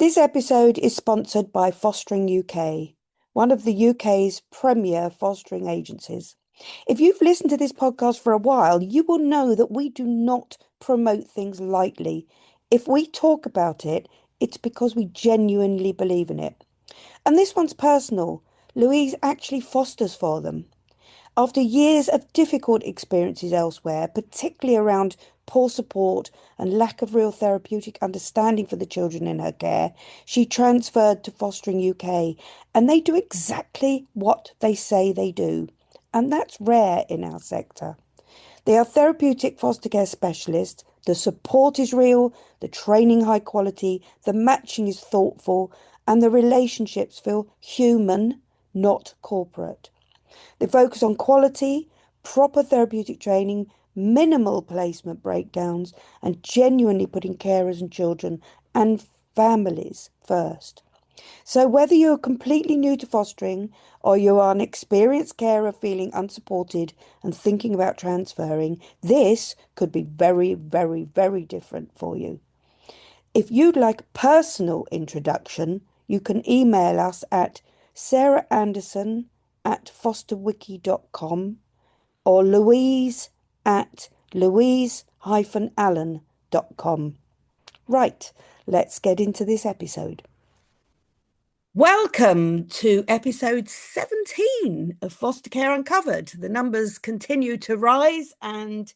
This episode is sponsored by Fostering UK, one of the UK's premier fostering agencies. If you've listened to this podcast for a while, you will know that we do not promote things lightly. If we talk about it, it's because we genuinely believe in it. And this one's personal. Louise actually fosters for them. After years of difficult experiences elsewhere, particularly around poor support and lack of real therapeutic understanding for the children in her care, she transferred to Fostering UK, and they do exactly what they say they do. And that's rare in our sector. They are therapeutic foster care specialists. The support is real, the training high quality, the matching is thoughtful, and the relationships feel human, not corporate. They focus on quality, proper therapeutic training, minimal placement breakdowns, and genuinely putting carers and children and families first. So, whether you're completely new to fostering or you are an experienced carer feeling unsupported and thinking about transferring, this could be very, very, very different for you. If you'd like a personal introduction, you can email us at sarahanderson@fosterwiki.com or louise@louise-allen.com. Right, let's get into this episode. Welcome to episode 17 of Foster Care Uncovered. The numbers continue to rise and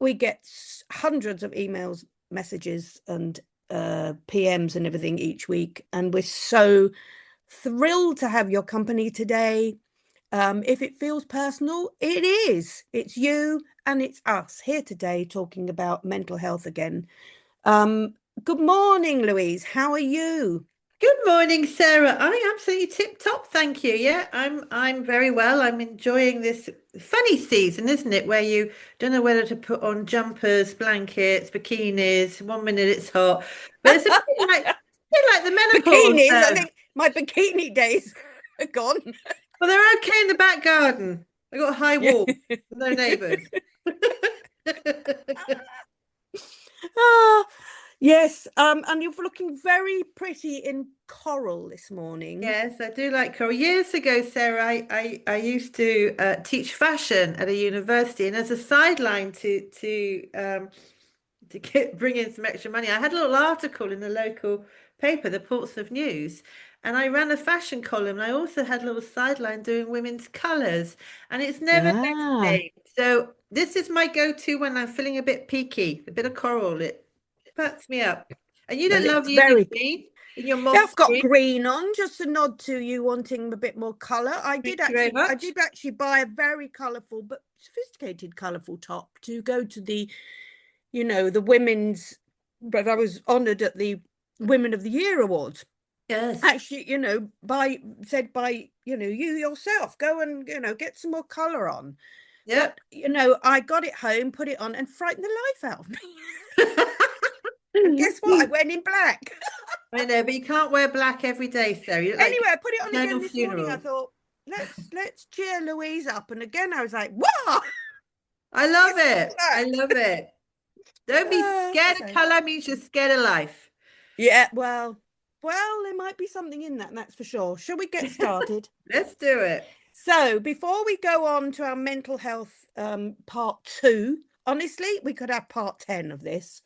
we get hundreds of emails, messages and PMs and everything each week. And we're so thrilled to have your company today. If it feels personal, it is. It's you and it's us here today talking about mental health again. Good morning, Louise. How are you? Good morning, Sarah. I'm absolutely tip top, thank you. Yeah, I'm very well. I'm enjoying this funny season, isn't it? Where you don't know whether to put on jumpers, blankets, bikinis. One minute it's hot, but it's a bit like the menopause. Bikinis. I think my bikini days are gone. Well, they're okay in the back garden. I got a high Yeah. wall, no neighbours. Ah, yes. And you're looking very pretty in coral this morning. Yes, I do like coral. Years ago, Sarah, I used to teach fashion at a university, and as a sideline to bring in some extra money, I had a little article in the local paper, the Portsmouth News, and I ran a fashion column. And I also had a little sideline doing women's colours, and it's never left Ah, me. So this is my go-to when I'm feeling a bit peaky, a bit of coral. It perks me up. And you well, don't love it's using very. green in your Yeah, moss I've got green. green on, just a nod to you wanting a bit more colour. I Thank did you very actually, I much. did actually buy a very colourful but sophisticated colourful top to go to the women's. But I was honoured at the Women of the Year Awards. Yes. Actually, by you yourself, go and get some more colour on. Yep. But I got it home, put it on, and frightened the life out of me. And guess what? I went in black. I know, but you can't wear black every day, Sarah. You look like Anyway, I put it on you're going again to a this morning. I funeral. thought, let's cheer Louise up. And again, I was like, "Wow, I love guess what it. I worked?" love it. Don't be scared of So color means you're scared of life. yeah, well, there might be something in that. That's for sure. Shall we get started? Let's do it. So before we go on to our mental health part 2, honestly, we could have part 10 of this.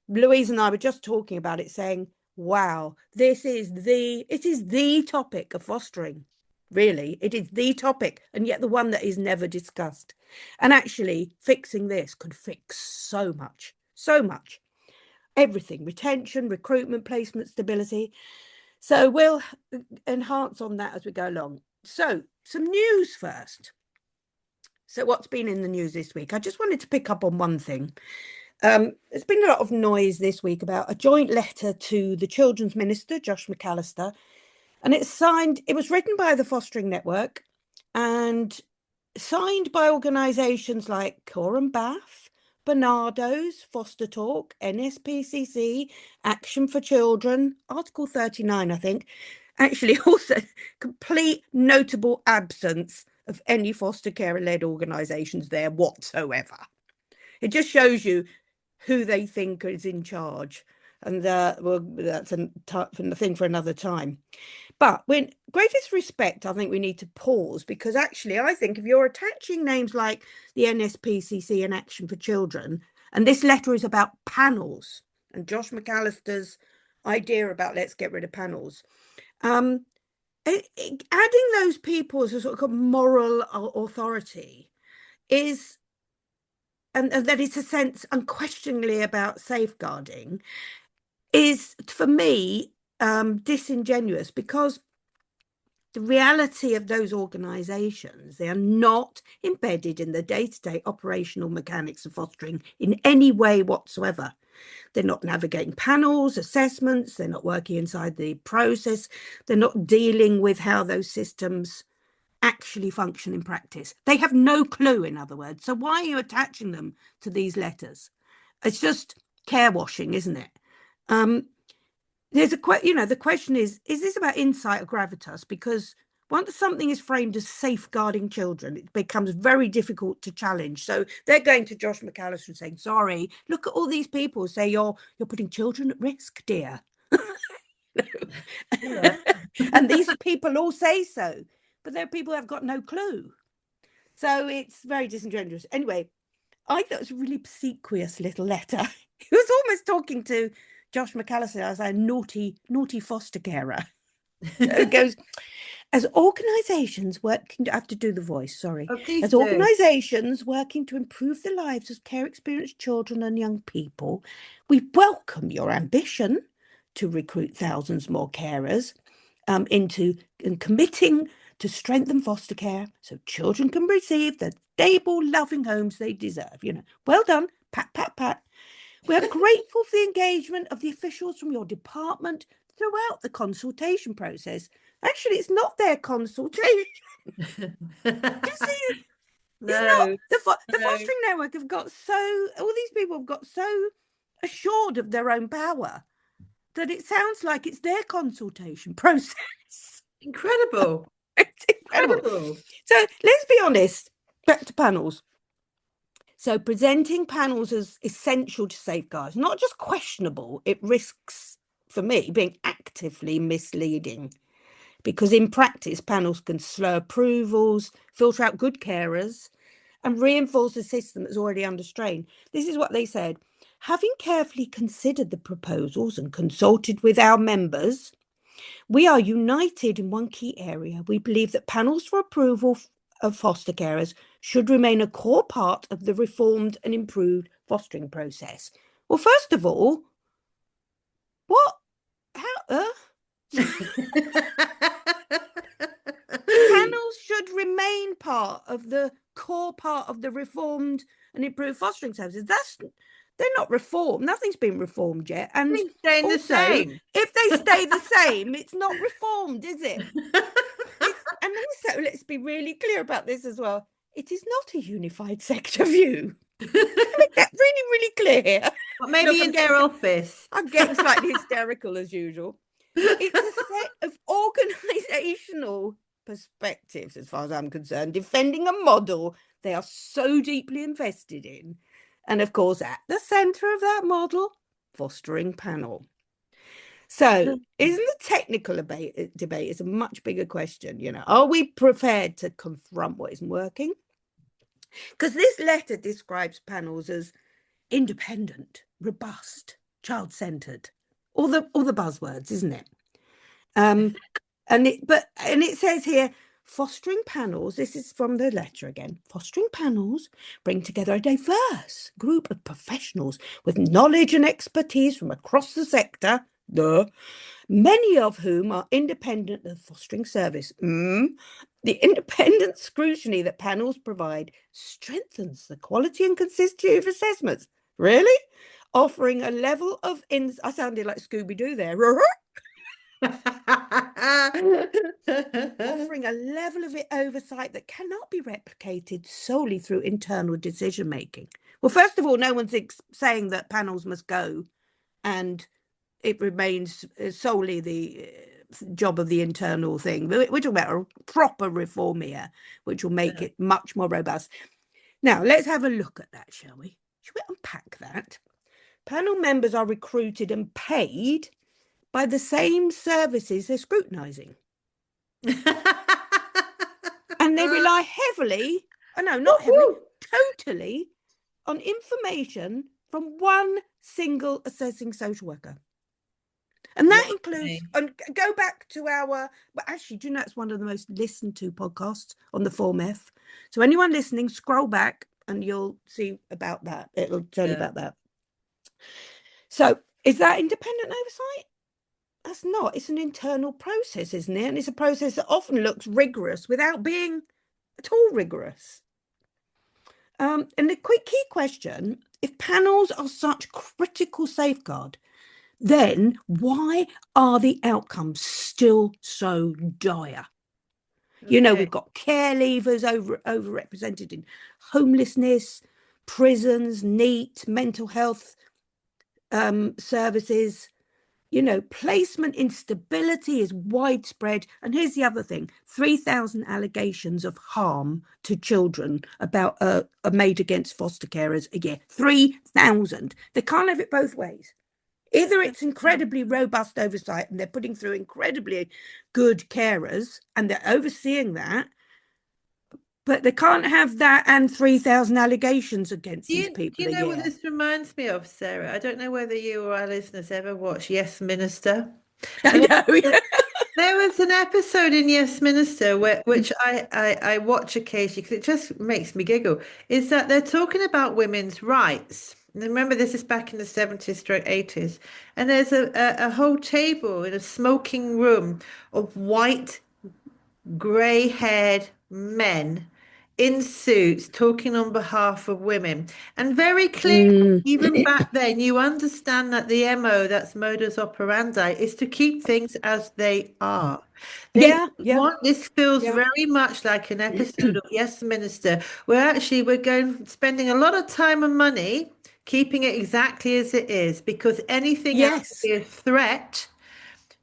Louise and I were just talking about it, saying, wow, it is the topic of fostering. Really, it is the topic, and yet the one that is never discussed. And actually, fixing this could fix so much, so much. Everything: retention, recruitment, placement, stability. So we'll enhance on that as we go along. So, some news first. So, what's been in the news this week? I just wanted to pick up on one thing. There's been a lot of noise this week about a joint letter to the Children's Minister, Josh McAllister, and it was written by the Fostering Network and signed by organisations like Coram Bath, Barnardo's, Foster Talk, NSPCC, Action for Children, Article 39, I think. Actually, also complete notable absence of any foster care-led organisations there whatsoever. It just shows you who they think is in charge. And well, that's a thing for another time. But with greatest respect, I think we need to pause, because actually, I think if you're attaching names like the NSPCC and Action for Children, and this letter is about panels, and Josh McAllister's idea about let's get rid of panels, adding those people as a sort of moral authority is, and that it's a sense unquestioningly about safeguarding, is for me disingenuous, because the reality of those organisations, they are not embedded in the day-to-day operational mechanics of fostering in any way whatsoever. They're not navigating panels, assessments, they're not working inside the process, they're not dealing with how those systems actually function in practice. They have no clue, in other words. So why are you attaching them to these letters? It's just care washing, isn't it? There's the question is this about insight or gravitas? Because once something is framed as safeguarding children, it becomes very difficult to challenge. So they're going to Josh McAllister and saying, sorry, look at all these people say you're putting children at risk, dear. Yeah. And these people all say so, but there are people who have got no clue. So it's very disingenuous. Anyway, I thought it was a really obsequious little letter. He was almost talking to Josh McAllister as a naughty foster carer. So it goes, as organisations working, I have to do the voice, sorry. Oh, please As do. organisations working to improve the lives of care experienced children and young people, we welcome your ambition to recruit thousands more carers into and committing to strengthen foster care so children can receive the stable, loving homes they deserve. Well done, pat, pat, pat. We are grateful for the engagement of the officials from your department throughout the consultation process. Actually, it's not their consultation. Do you see? No, The fostering network have got all these people have got so assured of their own power that it sounds like it's their consultation process. incredible. It's incredible. So let's be honest, back to panels. So presenting panels as essential to safeguards, not just questionable, it risks, for me, being actively misleading. Because in practice, panels can slow approvals, filter out good carers, and reinforce a system that's already under strain. This is what they said. Having carefully considered the proposals and consulted with our members, we are united in one key area. We believe that panels for approval of foster carers should remain a core part of the reformed and improved fostering process. Well, first of all, what? How? Panels should remain core part of the reformed and improved fostering services. They're not reformed. Nothing's been reformed yet. And staying the same. if they stay the same, it's not reformed, is it? And also, let's be really clear about this as well. It is not a unified sector view. Make that really, really clear. But maybe in their office. I'm getting slightly hysterical as usual. It's a set of organisational perspectives, as far as I'm concerned, defending a model they are so deeply invested in. And of course, at the centre of that model, fostering panel. So isn't the technical debate is a much bigger question, Are we prepared to confront what isn't working? Because this letter describes panels as independent, robust, child-centred, all the buzzwords, isn't it? And it says here, fostering panels, this is from the letter again, fostering panels bring together a diverse group of professionals with knowledge and expertise from across the sector, many of whom are independent of the fostering service. The independent scrutiny that panels provide strengthens the quality and consistency of assessments. Really? Offering a level of I sounded like Scooby-Doo there. Offering a level of oversight that cannot be replicated solely through internal decision making. Well, first of all, no one's saying that panels must go and it remains solely the job of the internal thing. We're talking about a proper reform here, which will make it much more robust. Now, let's have a look at that, shall we? Shall we unpack that? Panel members are recruited and paid by the same services they're scrutinising. And they rely heavily, oh no, not heavily, totally on information from one single assessing social worker. And that includes, and go back to but actually, do you know, it's one of the most listened to podcasts on the Form F. So anyone listening, scroll back and you'll see about that. It'll tell you about that. So is that independent oversight? That's not. It's an internal process, isn't it? And it's a process that often looks rigorous without being at all rigorous. And the key question, if panels are such critical safeguard, then why are the outcomes still so dire? Okay. You know, we've got care leavers overrepresented in homelessness, prisons, NEAT, mental health services. You know, placement instability is widespread. And here's the other thing, 3,000 allegations of harm to children are made against foster carers a year. 3,000. They can't have it both ways. Either it's incredibly robust oversight and they're putting through incredibly good carers and they're overseeing that, but they can't have that and 3,000 allegations against these people. Do you know what this reminds me of, Sarah? I don't know whether you or our listeners ever watch Yes Minister. I know. There was an episode in Yes Minister which I watch occasionally because it just makes me giggle, is that they're talking about women's rights. And remember, this is back in the 70s stroke 80s. And there's a whole table in a smoking room of white, grey-haired men in suits talking on behalf of women. And very clearly, even back then, you understand that the MO, that's modus operandi, is to keep things as they are. This feels very much like an episode of Yes Minister, where actually spending a lot of time and money keeping it exactly as it is, because anything else would be a threat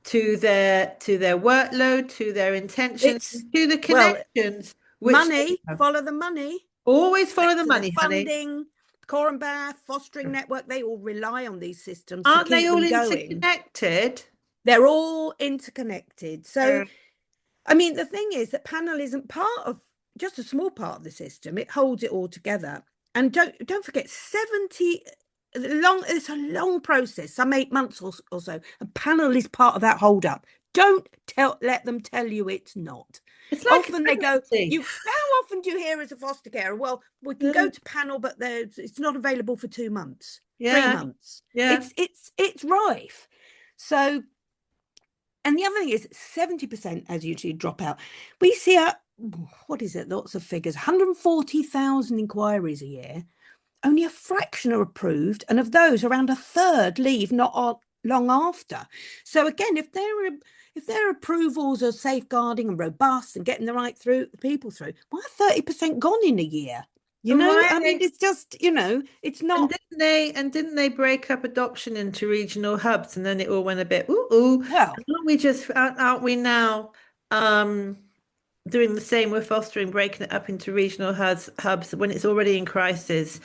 to their workload, to their intentions, to the connections. Money, follow the money. Always follow the money, funding, honey. Core and Bath, fostering network, they all rely on these systems Aren't to keep they all them going. interconnected? They're all interconnected. So, I mean, the thing is that panel isn't part of just a small part of the system. It holds it all together. And don't forget, it's a long process, some 8 months or so. A panel is part of that hold up. Don't let them tell you it's not. It's like often they go, how often do you hear as a foster carer, well, we can go to panel, but it's not available for 2 months, 3 months. It's rife. So, and the other thing is 70%, as usually, drop out. We see what is it? Lots of figures, 140,000 inquiries a year. Only a fraction are approved. And of those, around a third leave not long after. So again, if their approvals are safeguarding and robust and getting the right people through, why are 30% gone in a year? You know, I mean, it's just, you know, it's not. And didn't they break up adoption into regional hubs, and then it all went a bit Well, aren't we now doing the same with fostering, breaking it up into regional hubs when it's already in crisis?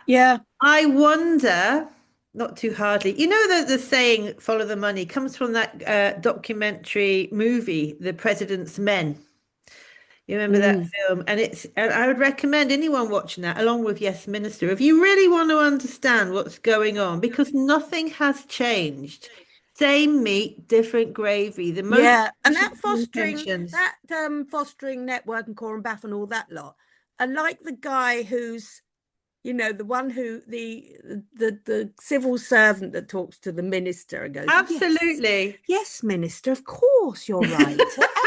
Yeah. I wonder, not too hardly, you know, the saying "follow the money" comes from that documentary movie, The President's Men. You remember that film? And I would recommend anyone watching that, along with Yes Minister, if you really want to understand what's going on, because nothing has changed. Same meat, different gravy. The most and that fostering network and Core and Bath and all that lot. I like the guy who's, you know, the one who the civil servant that talks to the minister and goes, absolutely, yes, minister, of course you're right.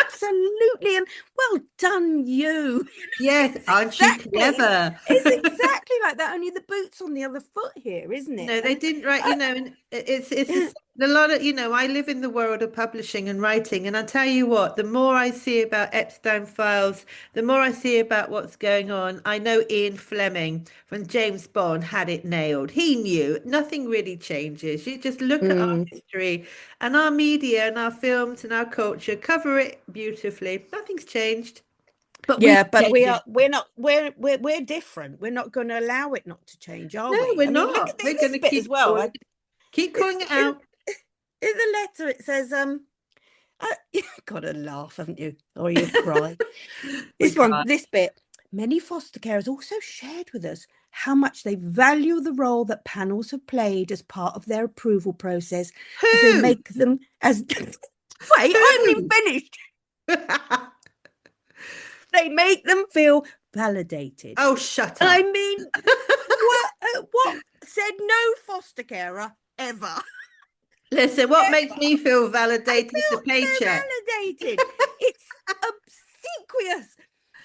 Absolutely, and well done, you. Yes, aren't you clever? It's exactly like that. Only the boot's on the other foot here, isn't it? No, they didn't write. You know, and it's a lot of. You know, I live in the world of publishing and writing, and I tell you what, the more I see about Epstein files, the more I see about what's going on. I know Ian Fleming from James Bond had it nailed. He knew nothing really changes. You just look at our history, and our media and our films and our culture cover it beautifully. Nothing's changed. But we Yeah, but change it. we're different. We're not going to allow it not to change, are No, we? we're I mean, look at not. We're going this to bit as well. keep This calling it in, out. in the letter it says, you've got to laugh, haven't you? Or you'll cry. We can't. This bit. Many foster carers also shared with us how much they value the role that panels have played as part of their approval process, as they Who? make them as wait, I haven't even Who? finished. They make them feel validated. Oh, shut And I up. mean, what said no foster carer ever? Listen, what makes Ever. me feel I validated is the felt so paycheck. validated. It's obsequious.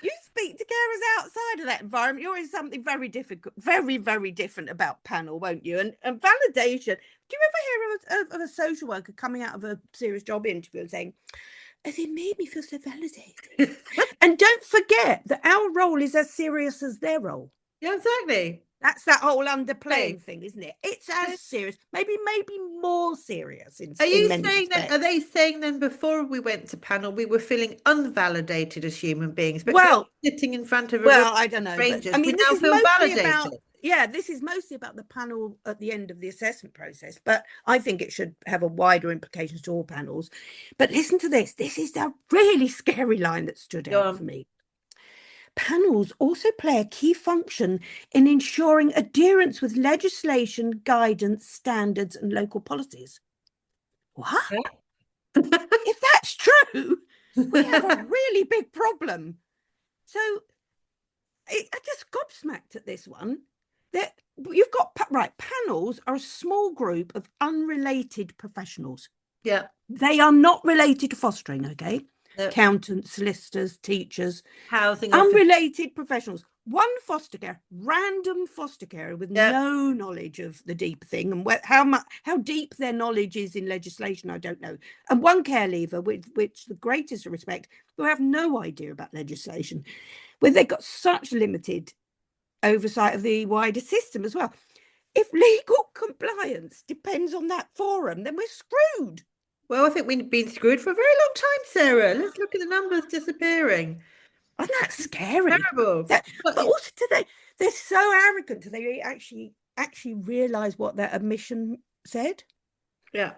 You speak to carers outside of that environment, you're in something very difficult, very, very different about panel, won't you? And validation. Do you ever hear of a social worker coming out of a serious job interview and saying, "Oh, they made me feel so validated"? And don't forget that our role is as serious as their role. Yeah, exactly. That's that whole underplaying Hey, thing, isn't it? It's as serious, maybe more serious are in you many saying that? Are respects. they saying then before we went to panel, we were feeling unvalidated as human beings, but now Well, sitting in front of a room Well, I of don't know, but I strangers, we mean, this now is feel mostly about, validated? this is mostly about the panel at the end of the assessment process, but I think it should have a wider implications to all panels. But listen to this. This is a really scary line that stood Go out for on. me. Panels also play a key function in ensuring adherence with legislation, guidance, standards, and local policies. What? If that's true, we have a really big problem. So I just gobsmacked at this one. That you've got right, panels are a small group of unrelated professionals. Yeah. They are not related to fostering, okay? No. Accountants, solicitors, teachers, Housing office. unrelated professionals. One foster care, random foster carer with Yeah. no knowledge of the deep thing, and how deep their knowledge is in legislation, I don't know. And one care leaver, with which the greatest respect, who have no idea about legislation, where they've got such limited oversight of the wider system as well. If legal compliance depends on that forum, then we're screwed. Well, I think we've been screwed for a very long time, Sarah. Let's look at the numbers disappearing. Isn't that scary? Terrible. But also, they're so arrogant. Do they actually realise what that admission said? Yeah.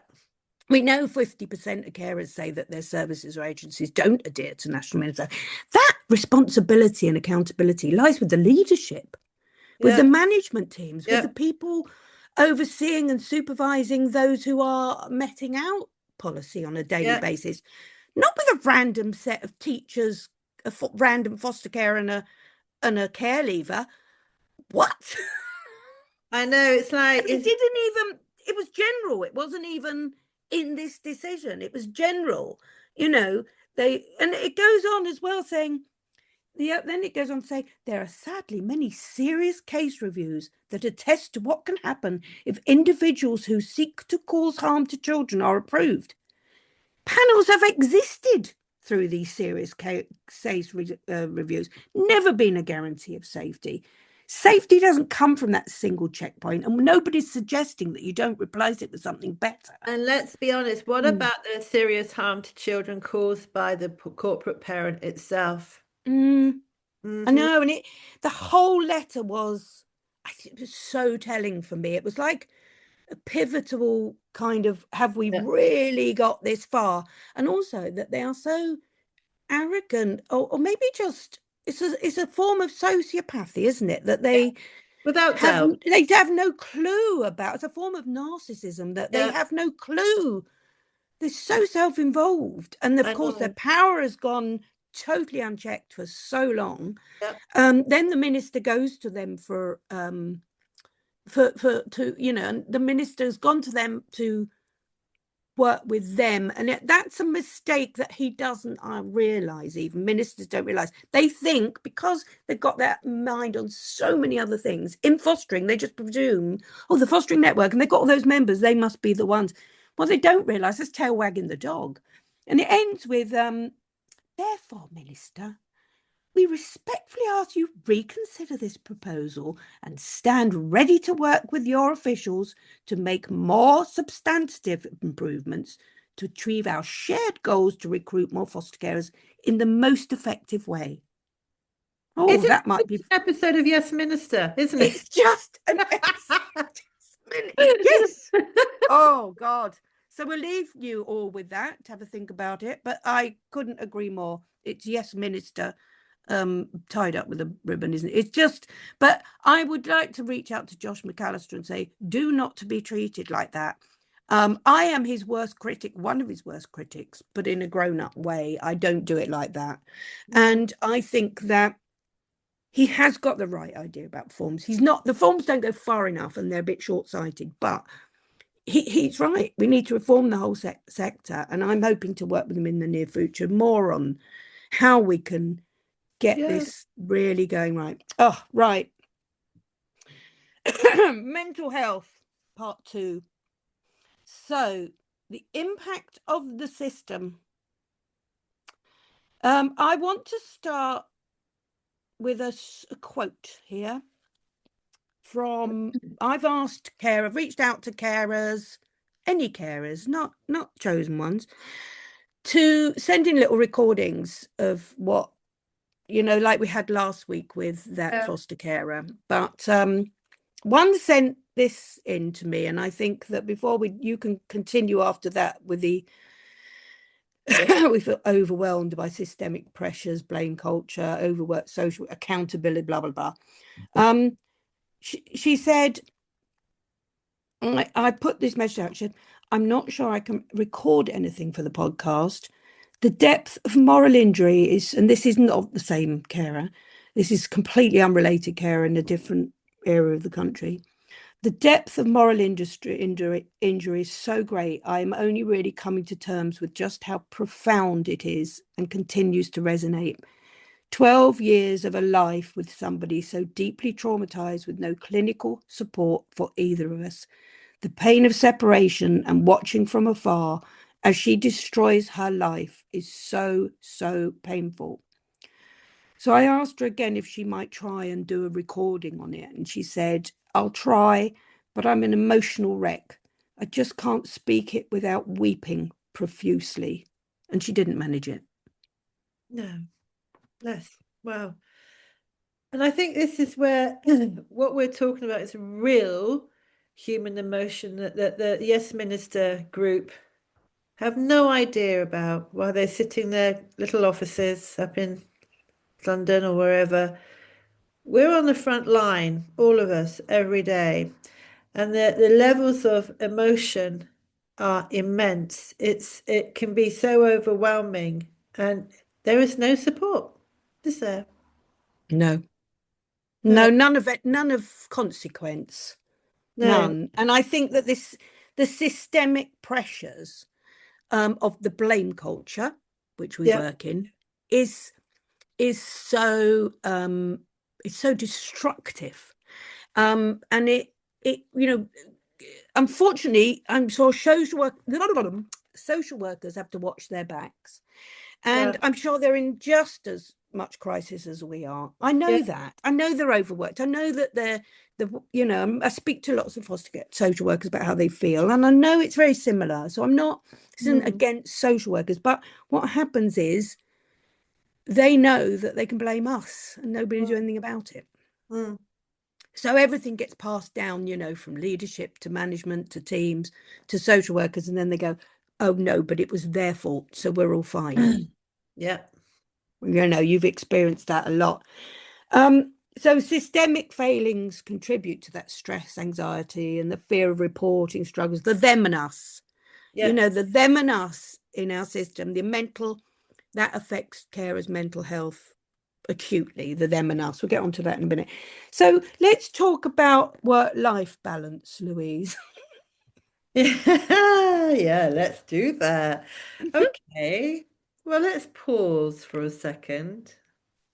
We know 50% of carers say that their services or agencies don't adhere to national minimum. That responsibility and accountability lies with the leadership, with the management teams, with the people overseeing and supervising those who are meting out policy on a daily basis, not with a random set of teachers, a random foster care and a care leaver. What? I know, it's like it didn't even, it was general. It wasn't even in this decision. It was general, and it goes on as well saying, then it goes on to say, there are sadly many serious case reviews that attest to what can happen if individuals who seek to cause harm to children are approved. Panels have existed through these serious case reviews, never been a guarantee of safety. Safety doesn't come from that single checkpoint, and nobody's suggesting that you don't replace it with something better. And let's be honest, what about the serious harm to children caused by the corporate parent itself? I know, and the whole letter was so telling for me. It was like a pivotal kind of, have we really got this far? And also that they are so arrogant, or maybe just it's a form of sociopathy, isn't it? That they without doubt, they have no clue about. It's a form of narcissism that they have no clue. They're so self-involved, and of course their power has gone totally unchecked for so long. Then the minister goes to them and the minister's gone to them to work with them, and that's a mistake that he doesn't realize. Even ministers don't realize. They think because they've got their mind on so many other things in fostering, they just presume, the fostering network, and they've got all those members, they must be the ones. Well, they don't realize it's tail wagging the dog. And it ends with therefore, minister, we respectfully ask you reconsider this proposal and stand ready to work with your officials to make more substantive improvements to achieve our shared goals to recruit more foster carers in the most effective way. Oh, It's that an might be. episode of Yes Minister, isn't it? It's just an yes. Oh God. So we'll leave you all with that to have a think about it. But I couldn't agree more. It's yes, minister, tied up with a ribbon, isn't it? It's just, but I would like to reach out to Josh McAllister and say, do not to be treated like that. I am his worst critic, one of his worst critics, but in a grown-up way. I don't do it like that. And I think that he has got the right idea about forms. He's not, the forms don't go far enough and they're a bit short-sighted, but he's right. We need to reform the whole sector. And I'm hoping to work with him in the near future more on how we can get Yeah. this really going right. Oh, right. Mental health, part 2. So, the impact of the system. I want to start with a quote here from, I've reached out to carers, any carers, not chosen ones, to send in little recordings of what, like we had last week with that foster carer. But one sent this in to me, and I think that before you can continue after that with the we feel overwhelmed by systemic pressures, blame culture, overwork, social accountability, blah blah blah. She said, I put this message out. She said, I'm not sure I can record anything for the podcast. The depth of moral injury is, and this is not the same carer, this is completely unrelated carer in a different area of the country. The depth of moral injury is so great. I am only really coming to terms with just how profound it is and continues to resonate. 12 years of a life with somebody so deeply traumatized with no clinical support for either of us. The pain of separation and watching from afar as she destroys her life is so, so painful. So I asked her again if she might try and do a recording on it. And she said, I'll try, but I'm an emotional wreck. I just can't speak it without weeping profusely. And she didn't manage it. No, less. Wow. And I think this is where what we're talking about is real human emotion that the Yes Minister group have no idea about while they're sitting in their little offices up in London or wherever. We're on the front line, all of us, every day. And the levels of emotion are immense. It can be so overwhelming, and there is no support, is there? No, No, no, none of it, none of consequence, no. none. And I think that the systemic pressures of the blame culture, which we Yeah, work in, is is so it's so destructive. And it unfortunately, I'm sure social workers have to watch their backs, and yeah, I'm sure they're in just as much crisis as we are. I yeah. know that. I know they're overworked. I know that I speak to lots of foster social workers about how they feel, and I know it's very similar. So this isn't Mm, against social workers, but what happens is they know that they can blame us and nobody do mm, anything about it. mm. So everything gets passed down, from leadership to management to teams to social workers. And then they go, oh, no, but it was their fault. So we're all fine. Yeah, You've experienced that a lot. So systemic failings contribute to that stress, anxiety, and the fear of reporting struggles, the them and us, yeah. the them and us in our system, that affects carers' mental health acutely, the them and us. We'll get onto that in a minute. So let's talk about work-life balance, Louise. Yeah, yeah, let's do that. Okay. Well, let's pause for a second.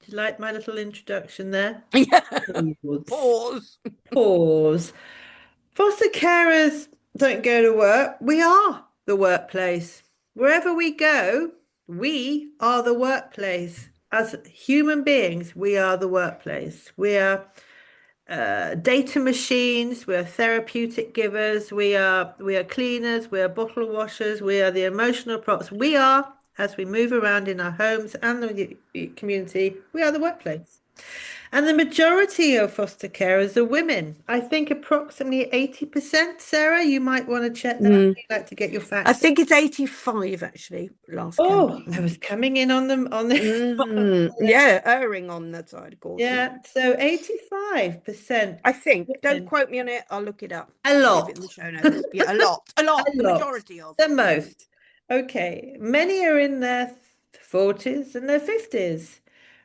Do you like my little introduction there? Yeah. Pause. Pause. Pause. Foster carers don't go to work. We are the workplace. Wherever we go, we are the workplace. As human beings, we are the workplace. We are data machines. We are therapeutic givers. We are cleaners. We are bottle washers. We are the emotional props. We are, as we move around in our homes and the community, we are the workplace. And the majority of foster carers are women. I think approximately 80%. Sarah, you might want to check that. Mm. You'd like to get your I facts. think it's 85 actually, last count. Oh, I was coming in on them. Yeah, erring on that side of caution. Yeah, so 85% I think. Don't women. quote me on it. I'll look it up. A Leave it in lot. the show notes. Yeah, a A lot, the lot. majority of. The most. Okay. Many are in their 40s and their 50s.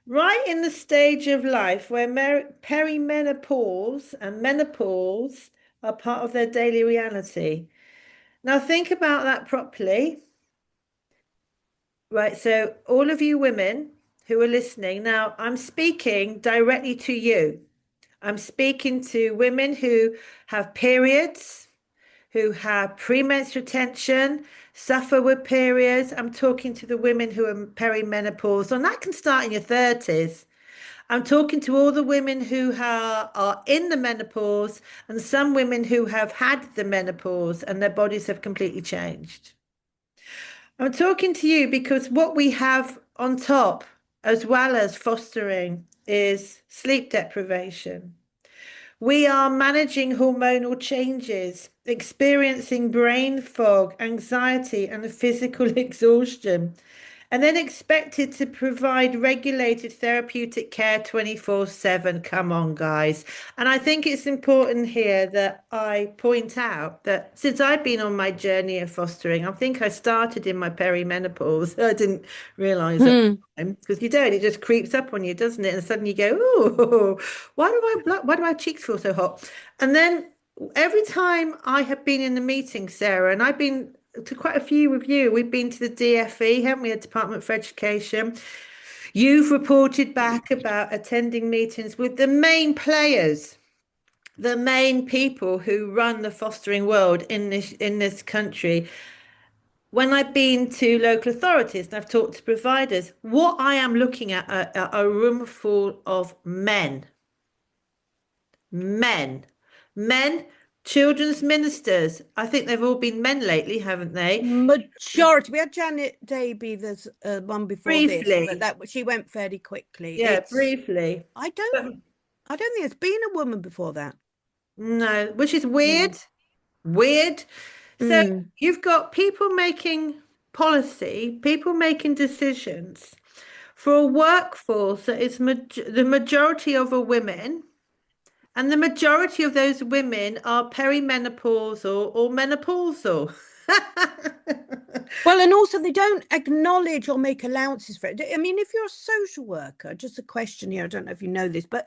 Right in the stage of life where perimenopause and menopause are part of their daily reality. Now think about that properly. Right, so all of you women who are listening, now I'm speaking directly to you. I'm speaking to women who have periods, who have premenstrual tension, suffer with periods. I'm talking to the women who are perimenopause, and that can start in your 30s. I'm talking to all the women who are in the menopause and some women who have had the menopause and their bodies have completely changed. I'm talking to you because what we have on top, as well as fostering, is sleep deprivation. We are managing hormonal changes, experiencing brain fog, anxiety, and physical exhaustion, and then expected to provide regulated therapeutic care 24/7. Come on, guys. And I think it's important here that I point out that since I've been on my journey of fostering, I think I started in my perimenopause. I didn't realize it Mm. because you don't, it just creeps up on you, doesn't it? And suddenly you go, oh, why do my cheeks feel so hot? And then every time I have been in the meeting, Sarah, and I've been to quite a few with you. We've been to the DFE, haven't we, a Department for Education. You've reported back about attending meetings with the main players, the main people who run the fostering world in this country. When I've been to local authorities and I've talked to providers, what I am looking at are a room full of men, men, men, children's ministers. I think they've all been men lately, haven't they? Majority. We had Janet Davey, there's one before this, but Briefly, that she went fairly quickly. yeah, briefly. I don't But I don't think there's been a woman before that. no, which is Mm. weird, weird. So Mm. you've got people making policy, people making decisions for a workforce that is the majority of are women, and the majority of those women are perimenopausal or menopausal. Well, and also they don't acknowledge or make allowances for it. I mean, if you're a social worker, just a question here, I don't know if you know this, but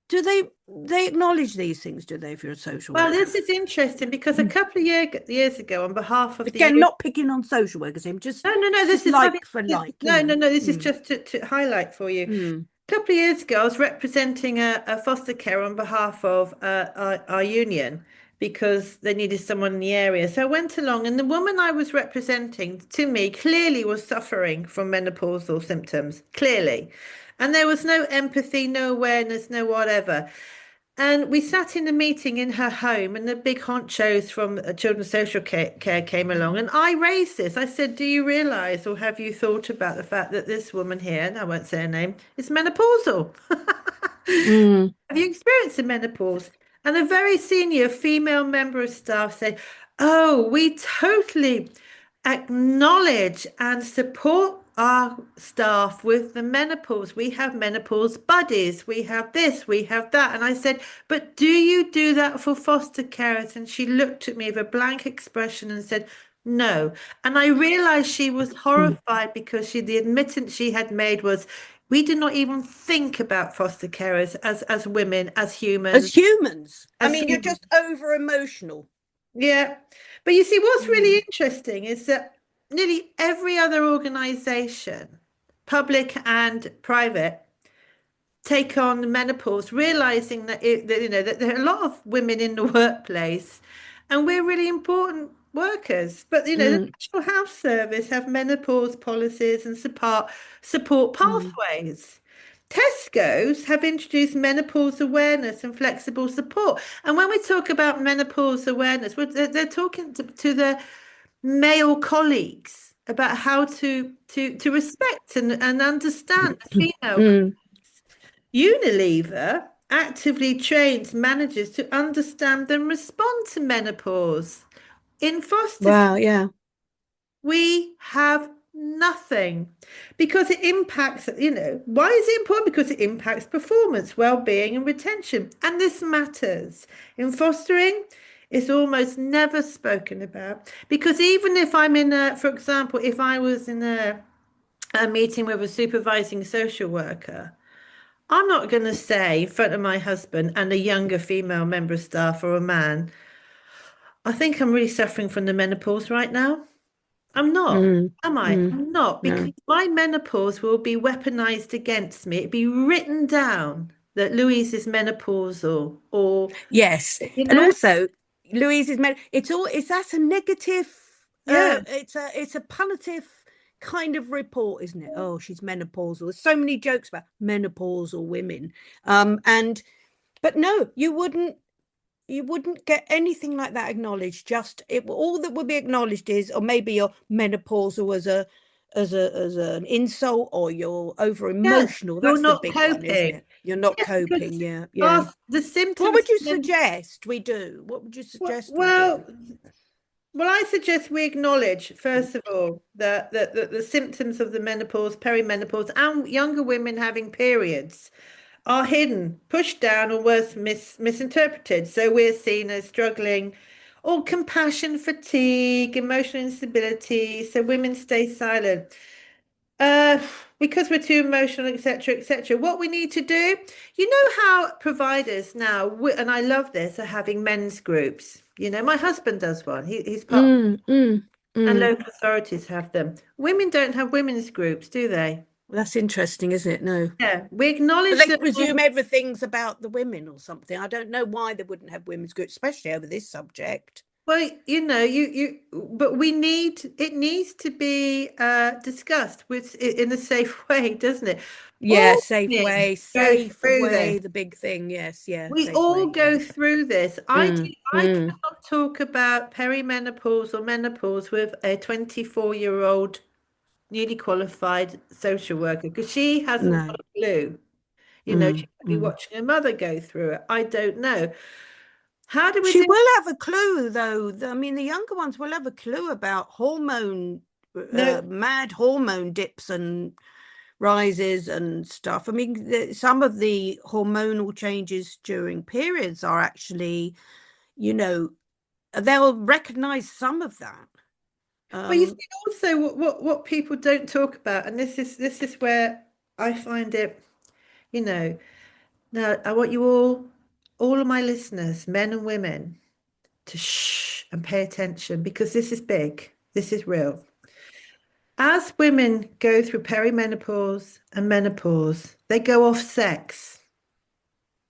do they acknowledge these things, do they, if you're a social Well, worker? this is interesting because a Mm. couple of years ago, on behalf of the Again, not picking on social workers, him, no, this just is, I think, like for like, you know. this is Mm. just to highlight for you. Mm. A couple of years ago, I was representing a foster care on behalf of our union because they needed someone in the area. So I went along, and the woman I was representing to me clearly was suffering from menopausal symptoms, clearly. And there was no empathy, no awareness, no whatever. And we sat in a meeting in her home, and the big honchos from Children's Social Care came along. And I raised this. I said, do you realize or have you thought about the fact that this woman here, and I won't say her name, is menopausal? Mm. Have you experienced the menopause? And a very senior female member of staff said, oh, we totally acknowledge and support our staff with the menopause. We have menopause buddies. We have this, we have that. And I said, but do you do that for foster carers? And she looked at me with a blank expression and said, no. And I realized she was Mm. horrified because the admittance she had made was, we do not even think about foster carers as women, as As humans, humans, I as mean, you're humans. just over emotional. Yeah. But you see, what's really Mm. interesting is that nearly every other organization, public and private, take on menopause, realizing that there are a lot of women in the workplace, and we're really important workers. But the Mm. National Health Service have menopause policies and support Mm. pathways. Tesco's have introduced menopause awareness and flexible support. And when we talk about menopause awareness, they're talking to their male colleagues about how to respect and understand the female. Mm. Unilever actively trains managers to understand and respond to menopause. In foster care, Wow, yeah. we have nothing because it impacts, why is it important? Because it impacts performance, well-being, and retention. And this matters. In fostering, it's almost never spoken about because even if I'm in a, for example, if I was in a meeting with a supervising social worker, I'm not going to say in front of my husband and a younger female member of staff or a man, I think I'm really suffering from the menopause right now. I'm not, Mm, am I? mm, I'm not, because no. my menopause will be weaponized against me. It'd be written down that Louise is menopausal, or, Yes. you And know, also, Louise is meant it's that's a negative, yeah. it's a punitive kind of report, isn't it? Oh, she's menopausal. There's so many jokes about menopausal women. And but no, you wouldn't get anything like that acknowledged. Just all that would be acknowledged is, or maybe you're menopausal as an insult, or you're over Yes, emotional. you're That's the not big one, isn't coping. it? You're not Yes, coping. because Yeah, yeah. the So what symptoms would you of men, suggest we do? What would you suggest we well, do? well, I suggest we acknowledge, first of all, the symptoms of the menopause, perimenopause, and younger women having periods are hidden, pushed down, or worse, misinterpreted. So we're seen as struggling, or compassion fatigue, emotional instability. So women stay silent. Uh, because we're too emotional, etc., etc. What we need to do, you know how providers now, and I love this, are having men's groups. My husband does one. He's part, Mm, mm, and mm. local authorities have them. Women don't have women's groups, do they? Well, that's interesting, isn't it? No. Yeah, we But acknowledge they that presume men. everything's about the women or something. I don't know why they wouldn't have women's groups, especially over this subject. Well, but it needs to be discussed in a safe way, doesn't it? Yeah, All women go safe through this. way, the big thing. Yes, yeah, We safe all way. Yeah. go through this. Mm, I mm, cannot talk about perimenopause or menopause with a 24-year-old newly qualified social worker because she hasn't no. got a clue. She Mm, could be mm. watching her mother go through it. I don't know. How do we She do? will have a clue, though. I mean, the younger ones will have a clue about No, mad hormone dips and rises and stuff. I mean, some of the hormonal changes during periods are actually, you know, they'll recognize some of that. but you see Um, also what people don't talk about, and this is where I find it, you know. Now I want you all of my listeners, men and women, to shh and pay attention because this is big. This is real. As women go through perimenopause and menopause, they go off sex.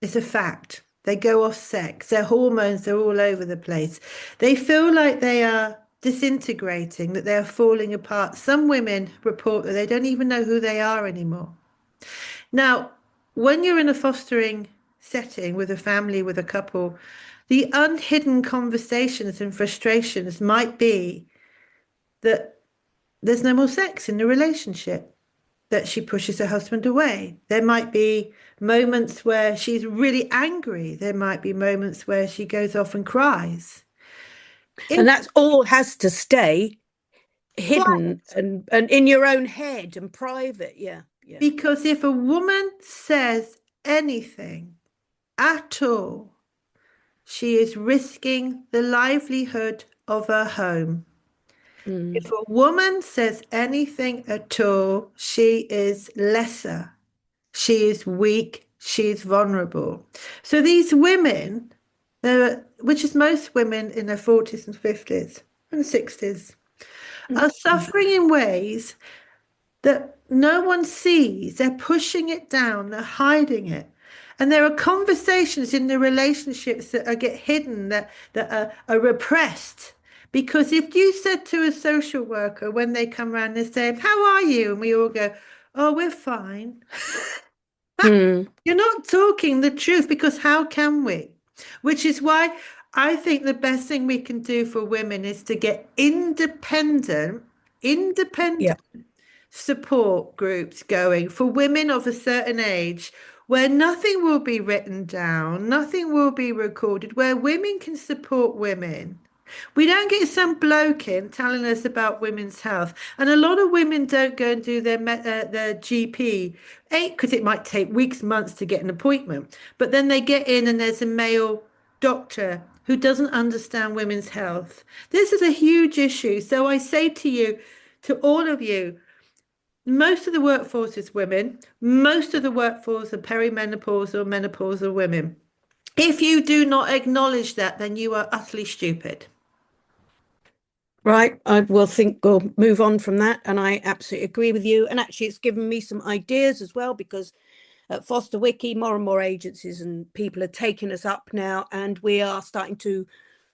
It's a fact. They go off sex. Their hormones are all over the place. They feel like they are disintegrating, that they are falling apart. Some women report that they don't even know who they are anymore. Now, when you're in a fostering setting with a family, with a couple, the unhidden conversations and frustrations might be that there's no more sex in the relationship, that she pushes her husband away. There might be moments where she's really angry. There might be moments where she goes off and cries. and If that's all has to stay hidden quiet, and in your own head and private. Yeah, yeah. because if a woman says anything at all, she is risking the livelihood of her home. Mm. If a woman says anything at all, she is lesser. She is weak. She is vulnerable. So these women, which is most women in their 40s and 50s and 60s, are Mm. suffering in ways that no one sees. They're pushing it down, they're hiding it. And there are conversations in the relationships that get hidden, that are repressed. Because if you said to a social worker when they come around, they say, "How are you?" And we all go, "Oh, we're fine." Mm. You're not talking the truth because how can we? Which is why I think the best thing we can do for women is to get independent Yeah. support groups going for women of a certain age where nothing will be written down, nothing will be recorded, where women can support women. We don't get some bloke in telling us about women's health, and a lot of women don't go and do their GP, because it might take weeks, months to get an appointment. But then they get in, and there's a male doctor who doesn't understand women's health. This is a huge issue. So I say to you, to all of you, most of the workforce is women. Most of the workforce are perimenopause or menopausal women. If you do not acknowledge that, then you are utterly stupid. Right, I will think we'll move on from that, and I absolutely agree with you. And actually, it's given me some ideas as well, because at FosterWiki, more and more agencies and people are taking us up now, and we are starting to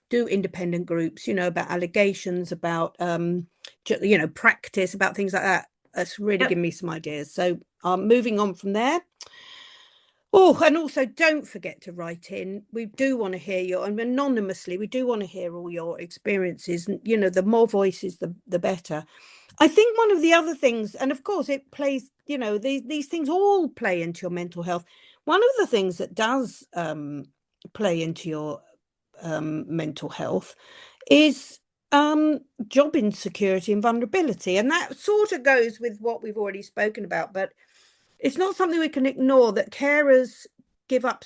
do independent groups, about allegations, about practice, about things like that. That's really Yep. given me some ideas. So moving on from there. Oh, and also don't forget to write in. We do want to hear your, and anonymously, we do want to hear all your experiences. And, the more voices, the better. I think one of the other things, and of course it plays, these things all play into your mental health. One of the things that does play into your mental health is job insecurity and vulnerability. And that sort of goes with what we've already spoken about, but it's not something we can ignore, that carers give up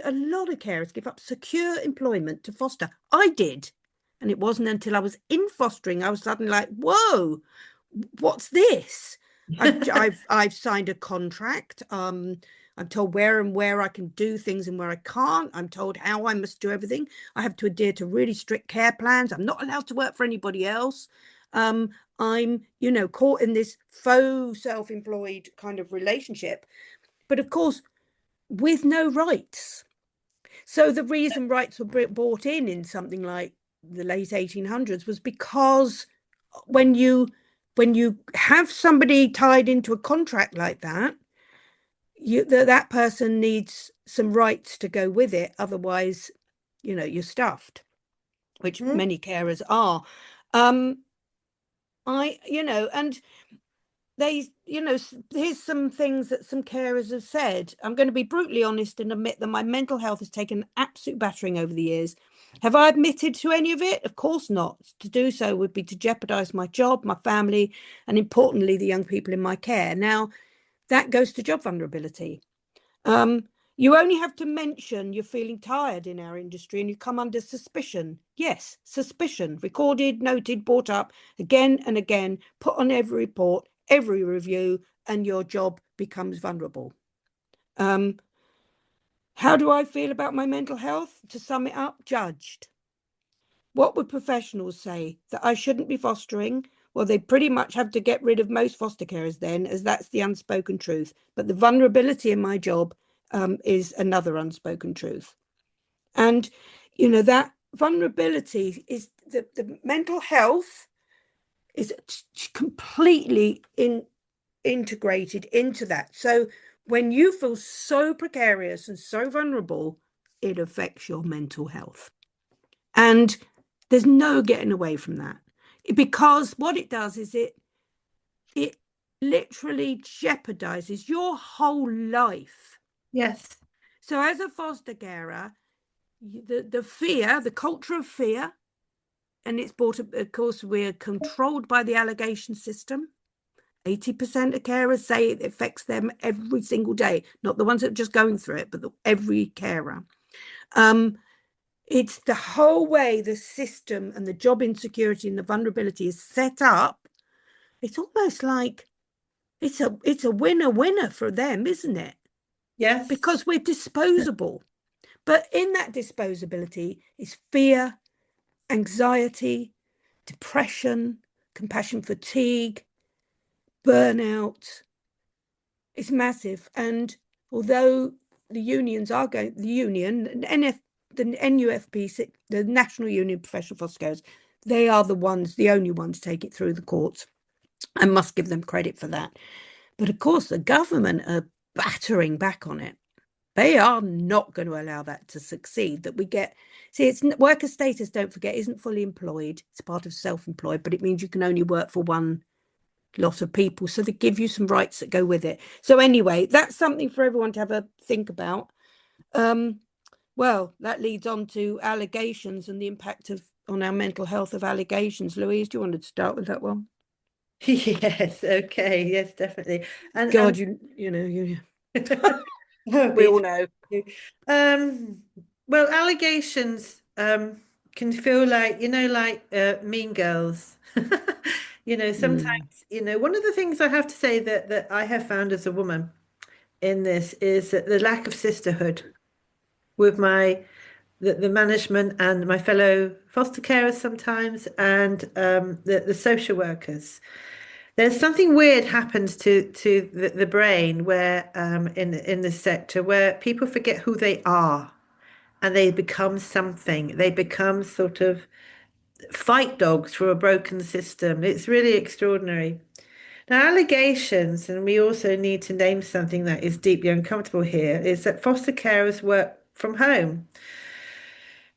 a lot of carers give up secure employment to foster. I did. And it wasn't until I was in fostering, I was suddenly like, whoa, what's this? I've signed a contract. I'm told where I can do things and where I can't. I'm told how I must do everything. I have to adhere to really strict care plans. I'm not allowed to work for anybody else. I'm, caught in this faux self-employed kind of relationship, but of course, with no rights. So the reason rights were brought in something like the late 1800s was because when you have somebody tied into a contract like that, that person needs some rights to go with it. Otherwise, you're stuffed, which Mm. many carers are. And they, here's some things that some carers have said. I'm going to be brutally honest and admit that my mental health has taken an absolute battering over the years. Have I admitted to any of it? Of course not. To do so would be to jeopardize my job, my family, and importantly, the young people in my care. Now, that goes to job vulnerability. You only have to mention you're feeling tired in our industry and you come under suspicion. Yes, suspicion, recorded, noted, brought up again and again, put on every report, every review, and your job becomes vulnerable. How do I feel about my mental health? To sum it up, judged. What would professionals say? That I shouldn't be fostering? Well, they pretty much have to get rid of most foster carers then, as that's the unspoken truth. But the vulnerability in my job is another unspoken truth. And, that vulnerability is the mental health is completely integrated into that. So when you feel so precarious and so vulnerable, it affects your mental health. And there's no getting away from that, because what it does is it literally jeopardizes your whole life. Yes. So as a foster carer, the fear, the culture of fear, and it's brought up, of course, we're controlled by the allegation system. 80% of carers say it affects them every single day, not the ones that are just going through it, but every carer. It's the whole way the system and the job insecurity and the vulnerability is set up. It's almost like it's a winner for them, isn't it? Yes. Because we're disposable. But in that disposability is fear, anxiety, depression, compassion fatigue, burnout. It's massive. And although the unions are going, the union, the NUFP, the National Union of Professional Foster Carers, they are the only ones to take it through the courts, and must give them credit for that. But of course, the government are battering back on it. They are not going to allow that to succeed. That we get, see, it's worker status, don't forget, isn't fully employed. It's part of self-employed, but it means you can only work for one lot of people. So they give you some rights that go with it. So anyway, that's something for everyone to have a think about. Well, that leads on to allegations and the impact of on our mental health of allegations. Louise, do you want to start with that one? Yes, okay, yes, definitely. And God, you know, oh, we me all know. too. Um, well, allegations can feel like, like Mean Girls. Mm, Sometimes, one of the things I have to say that I have found as a woman in this is that the lack of sisterhood with the management and my fellow foster carers sometimes, and the social workers. There's something weird happens to the brain where in this sector where people forget who they are and they become something. They become sort of fight dogs for a broken system. It's really extraordinary. Now, allegations, and we also need to name something that is deeply uncomfortable here, is that foster carers work from home.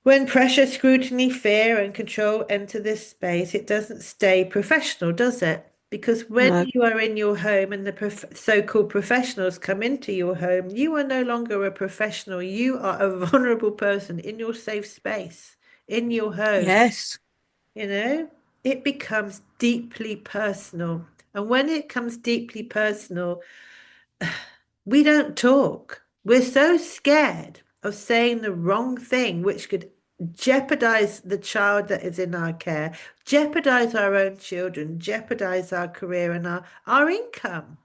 When pressure, scrutiny, fear, and control enter this space, it doesn't stay professional, does it? Because when no. you are in your home and the so-called professionals come into your home, you are no longer a professional. You are a vulnerable person in your safe space, in your home. Yes. You know, it becomes deeply personal. And when it comes deeply personal, we don't talk. We're so scared of saying the wrong thing, which could jeopardize the child that is in our care, jeopardize our own children, jeopardize our career and our income.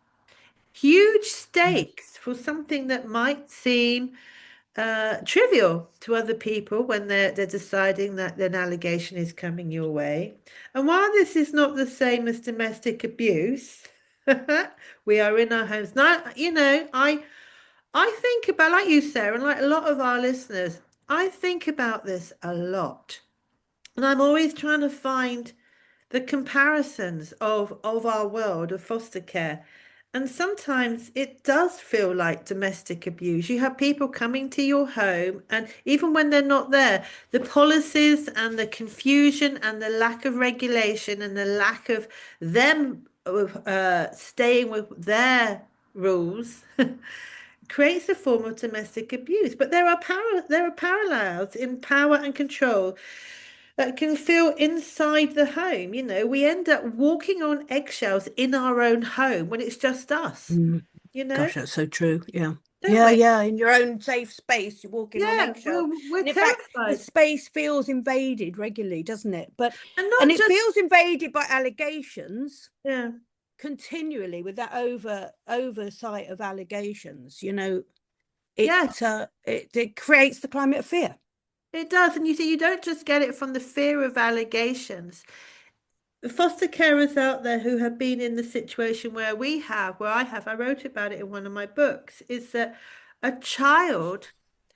Huge stakes for something that might seem trivial to other people when they're deciding that an allegation is coming your way. And while this is not the same as domestic abuse, we are in our homes. Now, I think about, like you, Sarah, and like a lot of our listeners, I think about this a lot. And I'm always trying to find the comparisons of our world of foster care. And sometimes it does feel like domestic abuse. You have people coming to your home, and even when they're not there, the policies and the confusion and the lack of regulation and the lack of them staying with their rules creates a form of domestic abuse. But there are parallels in power and control that can feel inside the home. We end up walking on eggshells in our own home when it's just us, Mm. you know, Gosh, that's so true. Yeah. don't Yeah, we? yeah. In your own safe space, you're walking on Yeah, eggshells. we're And in fact, the terrified. space feels invaded regularly, doesn't it? And And not it just, feels invaded by allegations yeah, continually with that oversight of allegations. yes, It creates the climate of fear. it does. And you see, you don't just get it from the fear of allegations. The foster carers out there who have been in the situation I wrote about it in one of my books, is that a child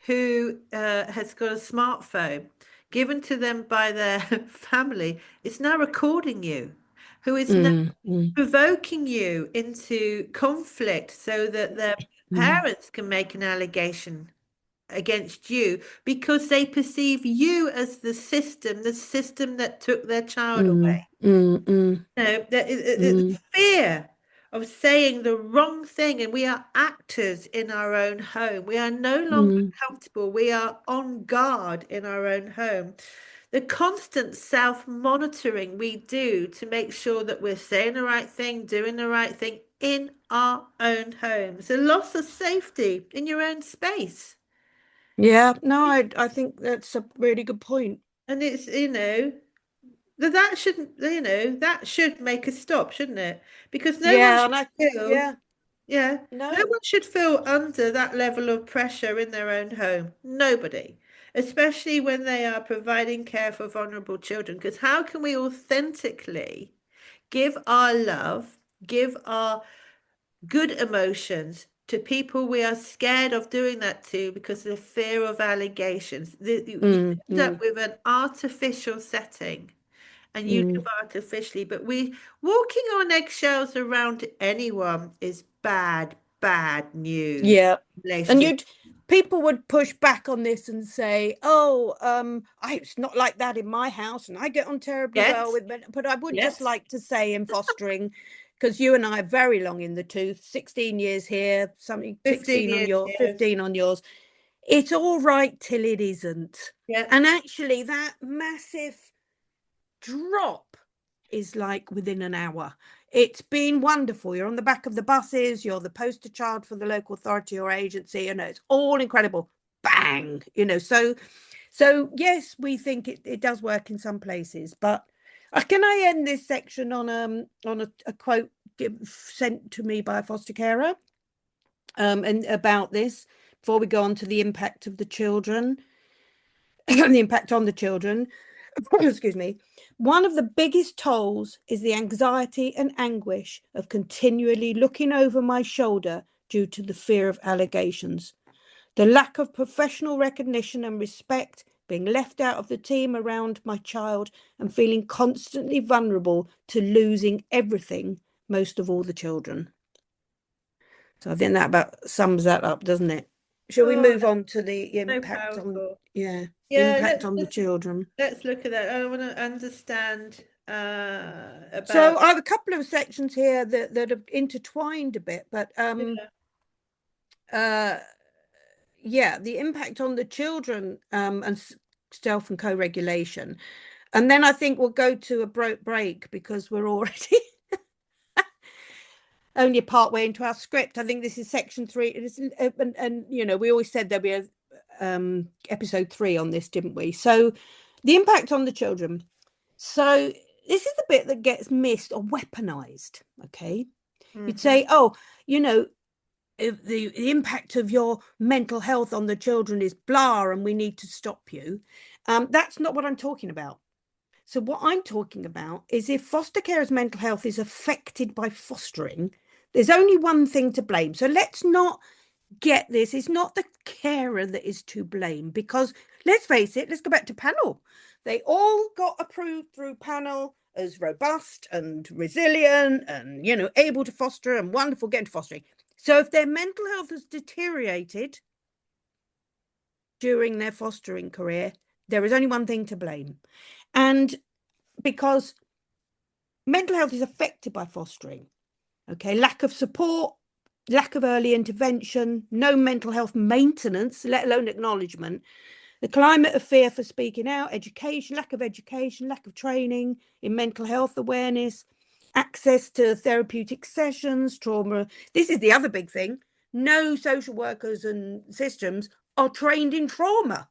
who has got a smartphone given to them by their family is now recording you, who is now Mm, mm, provoking you into conflict so that their mm, parents can make an allegation against you because they perceive you as the system that took their child mm, away. mm, mm, The mm, fear of saying the wrong thing, and we are actors in our own home. We are no longer mm. comfortable. We are on guard in our own home. The constant self-monitoring we do to make sure that we're saying the right thing, doing the right thing in our own homes. The loss of safety in your own space. Yeah, no, I think that's a really good point. And it's, that shouldn't, that should make a stop, shouldn't it? Because no one Yeah, should and I feel, yeah, yeah, no no. one should feel under that level of pressure in their own home. Nobody, especially when they are providing care for vulnerable children. Because how can we authentically give our love, give our good emotions to people we are scared of doing that to because of the fear of allegations? You Mm, end up mm, with an artificial setting and you live mm. artificially. But we walking on eggshells around anyone is bad, bad news. Yeah. And Relationship. you'd people would push back on this and say, "Oh, it's not like that in my house, and I get on terribly well Yes, with men." But I would just yes, like to say, in fostering, because you and I are very long in the tooth, 16 years here, something 15 16 on years your here. 15 on yours. It's all right till it isn't. Yeah. And actually that massive drop is like within an hour. It's been wonderful. You're on the back of the buses, you're the poster child for the local authority or agency, it's all incredible. Bang, so yes, we think it does work in some places, but can I end this section on a quote sent to me by a foster carer and about this before we go on to the impact of the children, the impact on the children. Excuse me. One of the biggest tolls is the anxiety and anguish of continually looking over my shoulder due to the fear of allegations. The lack of professional recognition and respect, being left out of the team around my child, and feeling constantly vulnerable to losing everything, most of all the children. So I think that about sums that up, doesn't it? Shall we Oh, move on to the so impact on, powerful. the Yeah, impact on the children? let's look at that. I want to understand So about. I have a couple of sections here that are intertwined a bit, but Yeah. yeah, the impact on the children and self and co-regulation. And then I think we'll go to a break because we're already only part way into our script. I think this is section 3. And we always said there'd be a episode 3 on this, didn't we? So the impact on the children. So this is the bit that gets missed or weaponized. Okay. You'd say, oh, if the impact of your mental health on the children is blah and we need to stop you. That's not what I'm talking about. So what I'm talking about is if foster carers' mental health is affected by fostering, there's only one thing to blame. So let's not get this. It's not the carer that is to blame, because let's face it, let's go back to panel. They all got approved through panel as robust and resilient and, able to foster and wonderful getting to fostering. So if their mental health has deteriorated during their fostering career, there is only one thing to blame. And because mental health is affected by fostering, okay, lack of support, lack of early intervention, no mental health maintenance, let alone acknowledgement, the climate of fear for speaking out, education, lack of training in mental health awareness, access to therapeutic sessions, trauma. This is the other big thing. No social workers and systems are trained in trauma,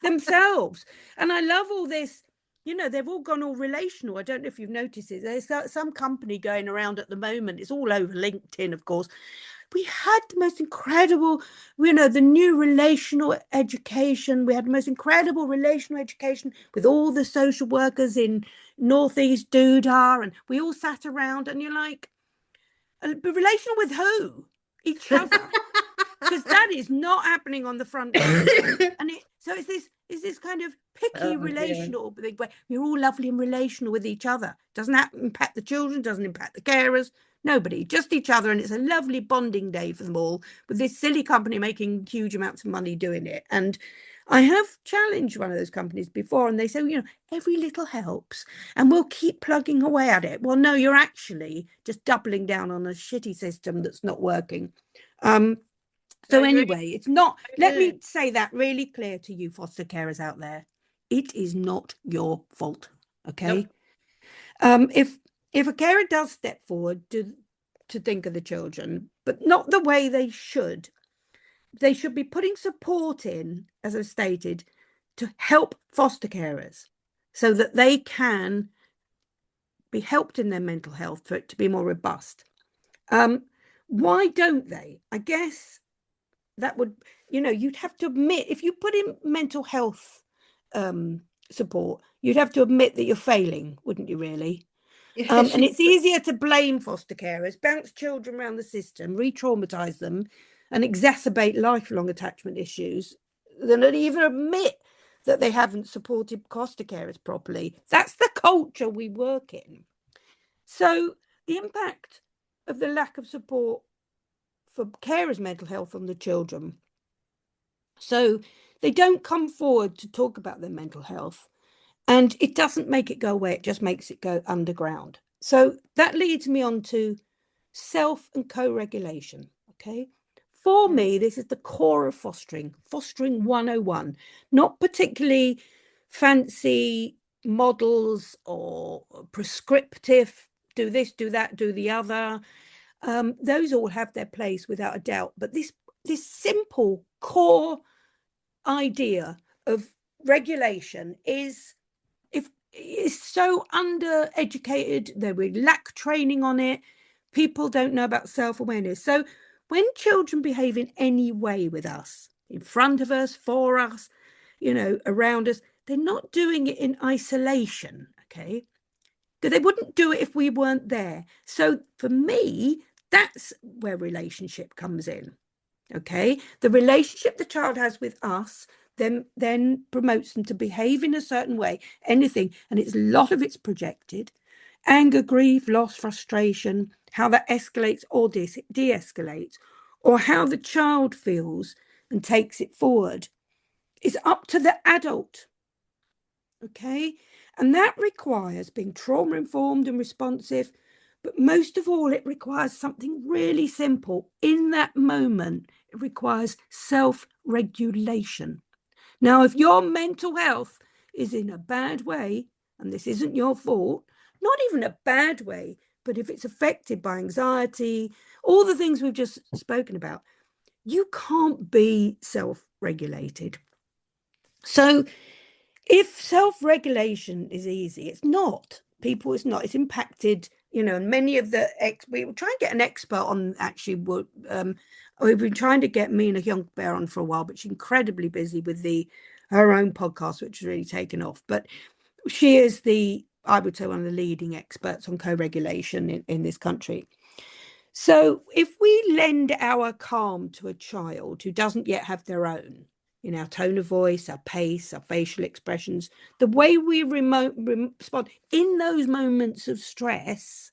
themselves. And I love all this. They've all gone all relational. I don't know if you've noticed it. There's some company going around at the moment. It's all over LinkedIn, of course. We had the most incredible, the new relational education. We had the most incredible relational education with all the social workers in Northeast Doodah. And we all sat around and you're like, relational with who? Each other. Because that is not happening on the front line. And so it's this kind of picky relational where we're all lovely and relational with each other. Doesn't impact the children, doesn't impact the carers, nobody, just each other. And it's a lovely bonding day for them all, with this silly company making huge amounts of money doing it. And I have challenged one of those companies before, and they say, every little helps and we'll keep plugging away at it. Well, no, you're actually just doubling down on a shitty system that's not working. So anyway, it's not, let me say that really clear to you foster carers out there. It is not your fault. Okay. Nope. If a carer does step forward to think of the children, but not the way they should be putting support in, as I stated, to help foster carers so that they can be helped in their mental health for it to be more robust. Why don't they? I guess that would, you'd have to admit, if you put in mental health support, you'd have to admit that you're failing, wouldn't you, really? And it's easier to blame foster carers, bounce children around the system, re-traumatize them, and exacerbate lifelong attachment issues than even admit that they haven't supported foster carers properly. That's the culture we work in. So the impact of the lack of support for carers' mental health on the children. So they don't come forward to talk about their mental health, and it doesn't make it go away. It just makes it go underground. So that leads me on to self and co-regulation. Okay. For Mm. me, this is the core of fostering 101, not particularly fancy models or prescriptive, do this, do that, do the other. Those all have their place without a doubt. But this simple core idea of regulation is so undereducated, that we lack training on it. People don't know about self-awareness. So when children behave in any way with us, in front of us, for us, around us, they're not doing it in isolation, okay? Because they wouldn't do it if we weren't there. So for me, that's where relationship comes in. Okay, the relationship the child has with us then promotes them to behave in a certain way, anything, and it's a lot of it's projected. Anger, grief, loss, frustration, how that escalates or de-escalates, or how the child feels and takes it forward, is up to the adult. Okay, and that requires being trauma informed and responsive, but most of all, it requires something really simple in that moment. It requires self regulation. Now, if your mental health is in a bad way, and this isn't your fault, not even a bad way, but if it's affected by anxiety, all the things we've just spoken about, you can't be self regulated. So, if self-regulation is easy, it's not. People, it's not. It's impacted, and many of we will try and get an expert on actually what we've been trying to get Mina Young-Bear on for a while, but she's incredibly busy with her own podcast, which has really taken off. But she is I would say, one of the leading experts on co-regulation in this country. So if we lend our calm to a child who doesn't yet have their own, in our tone of voice, our pace, our facial expressions, the way we respond in those moments of stress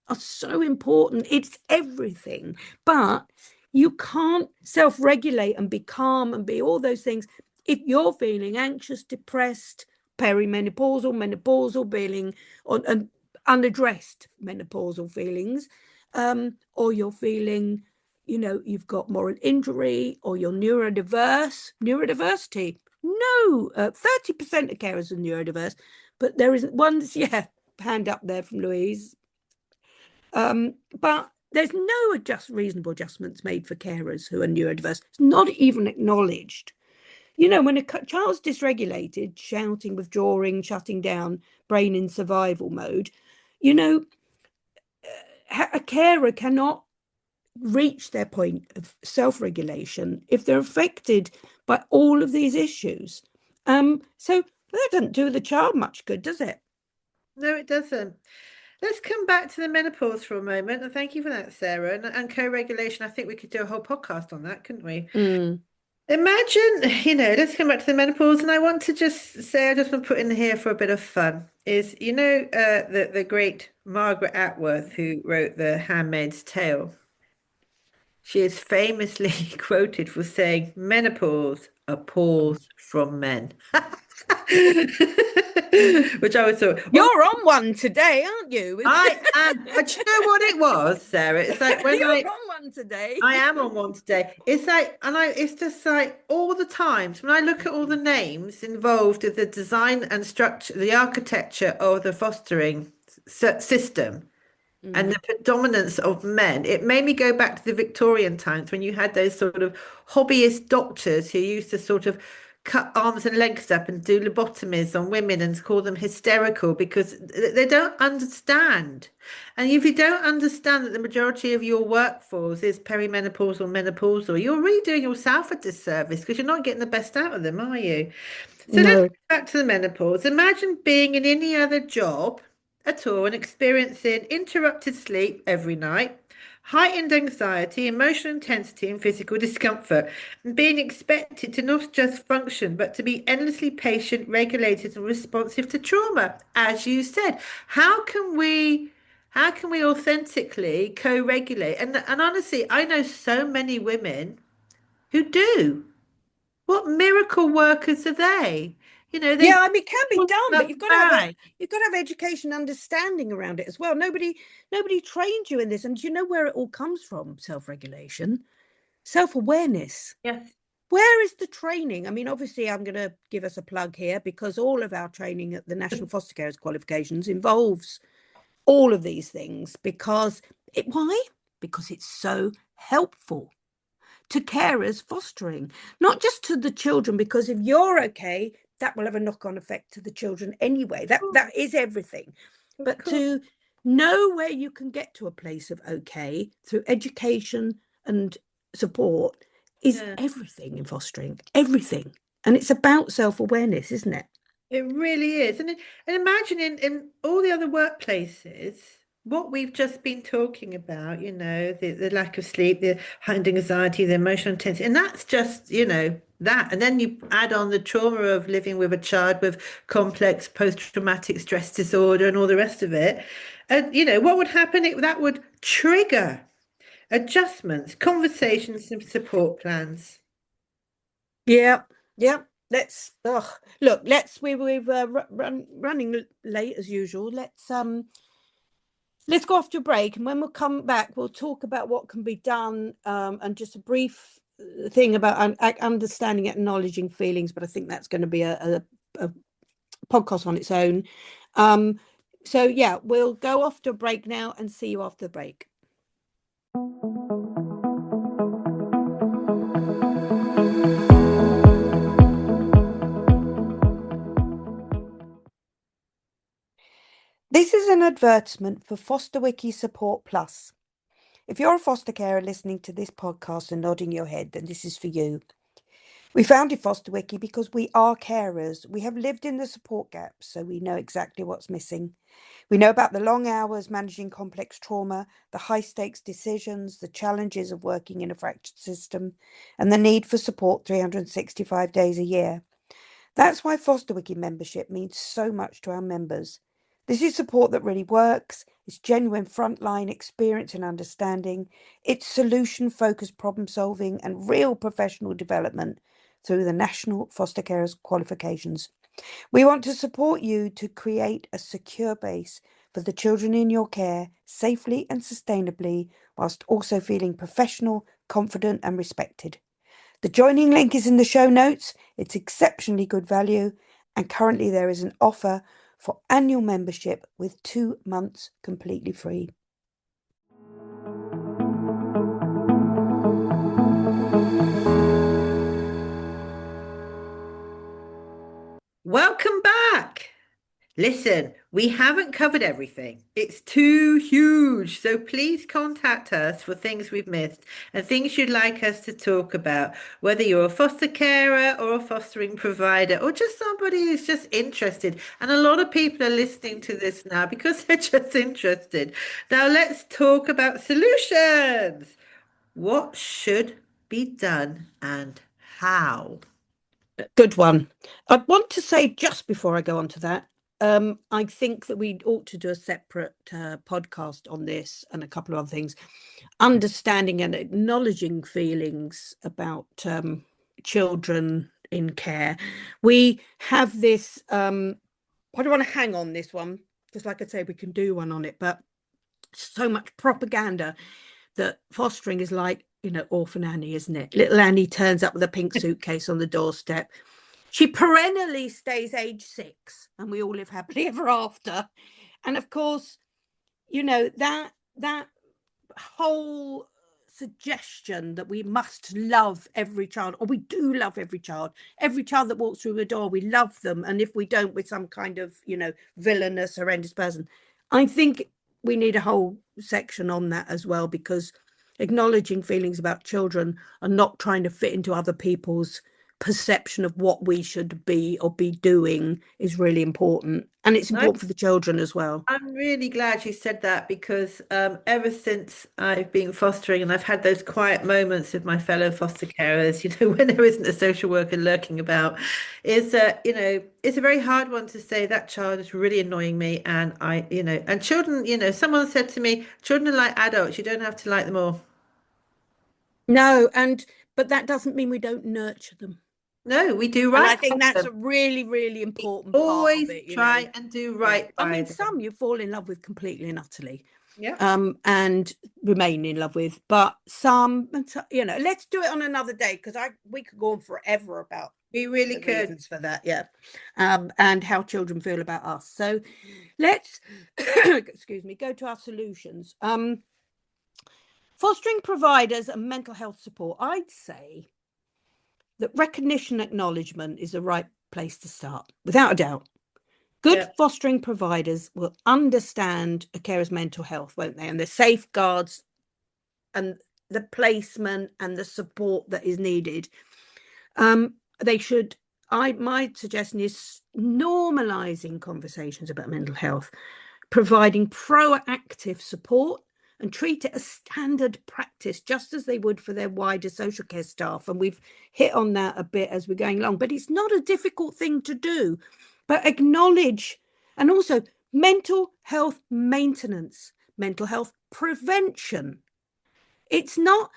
are so important. It's everything. But you can't self-regulate and be calm and be all those things if you're feeling anxious, depressed, perimenopausal, menopausal, feeling and unaddressed menopausal feelings, or you're feeling, you've got moral injury or you're neurodiversity. No, 30% of carers are neurodiverse, but there isn't one. Yeah, hand up there from Louise. But there's no reasonable adjustments made for carers who are neurodiverse. It's not even acknowledged. When a child's dysregulated, shouting, withdrawing, shutting down, brain in survival mode, a carer cannot reach their point of self-regulation if they're affected by all of these issues. So that doesn't do the child much good, does it? No, it doesn't. Let's come back to the menopause for a moment. And thank you for that, Sarah. And co-regulation, I think we could do a whole podcast on that, couldn't we? Mm. Imagine, let's come back to the menopause. And I want to just say, I just want to put in here for a bit of fun, is, the great Margaret Atwood, who wrote The Handmaid's Tale. She is famously quoted for saying, menopause, a pause from men. Which I was thought, You're on one today, aren't you? I am. Do you know what it was, Sarah? It's like when You're on one today. I am on one today. It's like, it's just like all the times when I look at all the names involved in the design and structure, the architecture of the fostering system and the predominance of men, it made me go back to the Victorian times when you had those sort of hobbyist doctors who used to sort of cut arms and legs up and do lobotomies on women and call them hysterical because they don't understand. And if you don't understand that the majority of your workforce is perimenopausal, menopausal, you're really doing yourself a disservice because you're not getting the best out of them, are you? So let's No. go back to the menopause. Imagine being in any other job at all and experiencing interrupted sleep every night, heightened anxiety, emotional intensity, and physical discomfort, and being expected to not just function, but to be endlessly patient, regulated, and responsive to trauma. As you said, how can we authentically co-regulate? And honestly, I know so many women who do. What miracle workers are they? They Yeah, I mean, it can be done, but love bag. you've got to have education understanding around it as well. Nobody trained you in this. And do you know where it all comes from? Self-regulation, self-awareness. Yes. Where is the training? I mean, obviously, I'm going to give us a plug here because all of our training at the National Foster Carers Qualifications involves all of these things why? Because it's so helpful to carers fostering, not just to the children, because if you're okay, that will have a knock-on effect to the children anyway. That is everything. Of But course. to know where you can get to a place of okay through education and support is Yeah. everything in fostering, everything. And it's about self-awareness, isn't it? It really is. And imagine in all the other workplaces, what we've just been talking about, the lack of sleep, the heightened anxiety, the emotional intensity, and that's just, that. And then you add on the trauma of living with a child with complex post-traumatic stress disorder and all the rest of it. And, what would happen? That would trigger adjustments, conversations, and support plans. Yeah, yeah. Look. We've running late as usual. Let's go off to a break, and when we'll come back, we'll talk about what can be done, and just a brief thing about understanding, acknowledging feelings. But I think that's going to be a podcast on its own. So yeah, we'll go off to a break now and see you after the break. This is an advertisement for FosterWiki Support Plus. If you're a foster carer listening to this podcast and nodding your head, then this is for you. We founded FosterWiki because we are carers. We have lived in the support gaps, so we know exactly what's missing. We know about the long hours managing complex trauma, the high stakes decisions, the challenges of working in a fractured system, and the need for support 365 days a year. That's why FosterWiki membership means so much to our members. This is support that really works. It's genuine frontline experience and understanding. It's solution-focused problem solving and real professional development through the National Foster Carers Qualifications. We want to support you to create a secure base for the children in your care safely and sustainably, whilst also feeling professional, confident, and respected. The joining link is in the show notes. It's exceptionally good value, and currently there is an offer for annual membership with 2 months completely free. Welcome back. Listen, we haven't covered everything. It's too huge. So please contact us for things we've missed and things you'd like us to talk about, whether you're a foster carer or a fostering provider or just somebody who's just interested. And a lot of people are listening to this now because they're just interested. Now let's talk about solutions. What should be done and how? Good one. I'd want to say just before I go on to that, I think that we ought to do a separate podcast on this and a couple of other things. Understanding and acknowledging feelings about children in care. We have this, I don't want to hang on this one, because like I say, we can do one on it, but so much propaganda that fostering is like, Orphan Annie, isn't it? Little Annie turns up with a pink suitcase on the doorstep. She perennially stays age 6 and we all live happily ever after. And of course, that whole suggestion that we must love every child, or we do love every child that walks through the door, we love them. And if we don't, we're some kind of, villainous, horrendous person. I think we need a whole section on that as well, because acknowledging feelings about children and not trying to fit into other people's perception of what we should be or be doing is really important. And it's important for the children as well. I'm really glad you said that because ever since I've been fostering and I've had those quiet moments with my fellow foster carers, when there isn't a social worker lurking about, it's a very hard one to say that child is really annoying me. And and children, someone said to me, children are like adults, you don't have to like them all. No, but that doesn't mean we don't nurture them. No, we do And I right think by that's a them. really, really We important part of always it, you know. try and do Yeah. right I by mean, them. some you fall in love with completely and utterly, Yeah, and remain in love with, but some, you know, let's do it on another day because I we could go on forever about we really the could. reasons for that, yeah, and how children feel about us. So let's, excuse me, go to our solutions. Fostering providers and mental health support. I'd say that recognition, acknowledgement is the right place to start, without a doubt. Good Yeah. fostering providers will understand a carer's mental health, won't they? And the safeguards and the placement and the support that is needed. They should, my suggestion is normalizing conversations about mental health, providing proactive support, and treat it as standard practice, just as they would for their wider social care staff. And we've hit on that a bit as we're going along, but it's not a difficult thing to do. But acknowledge, and also mental health maintenance, mental health prevention. It's not,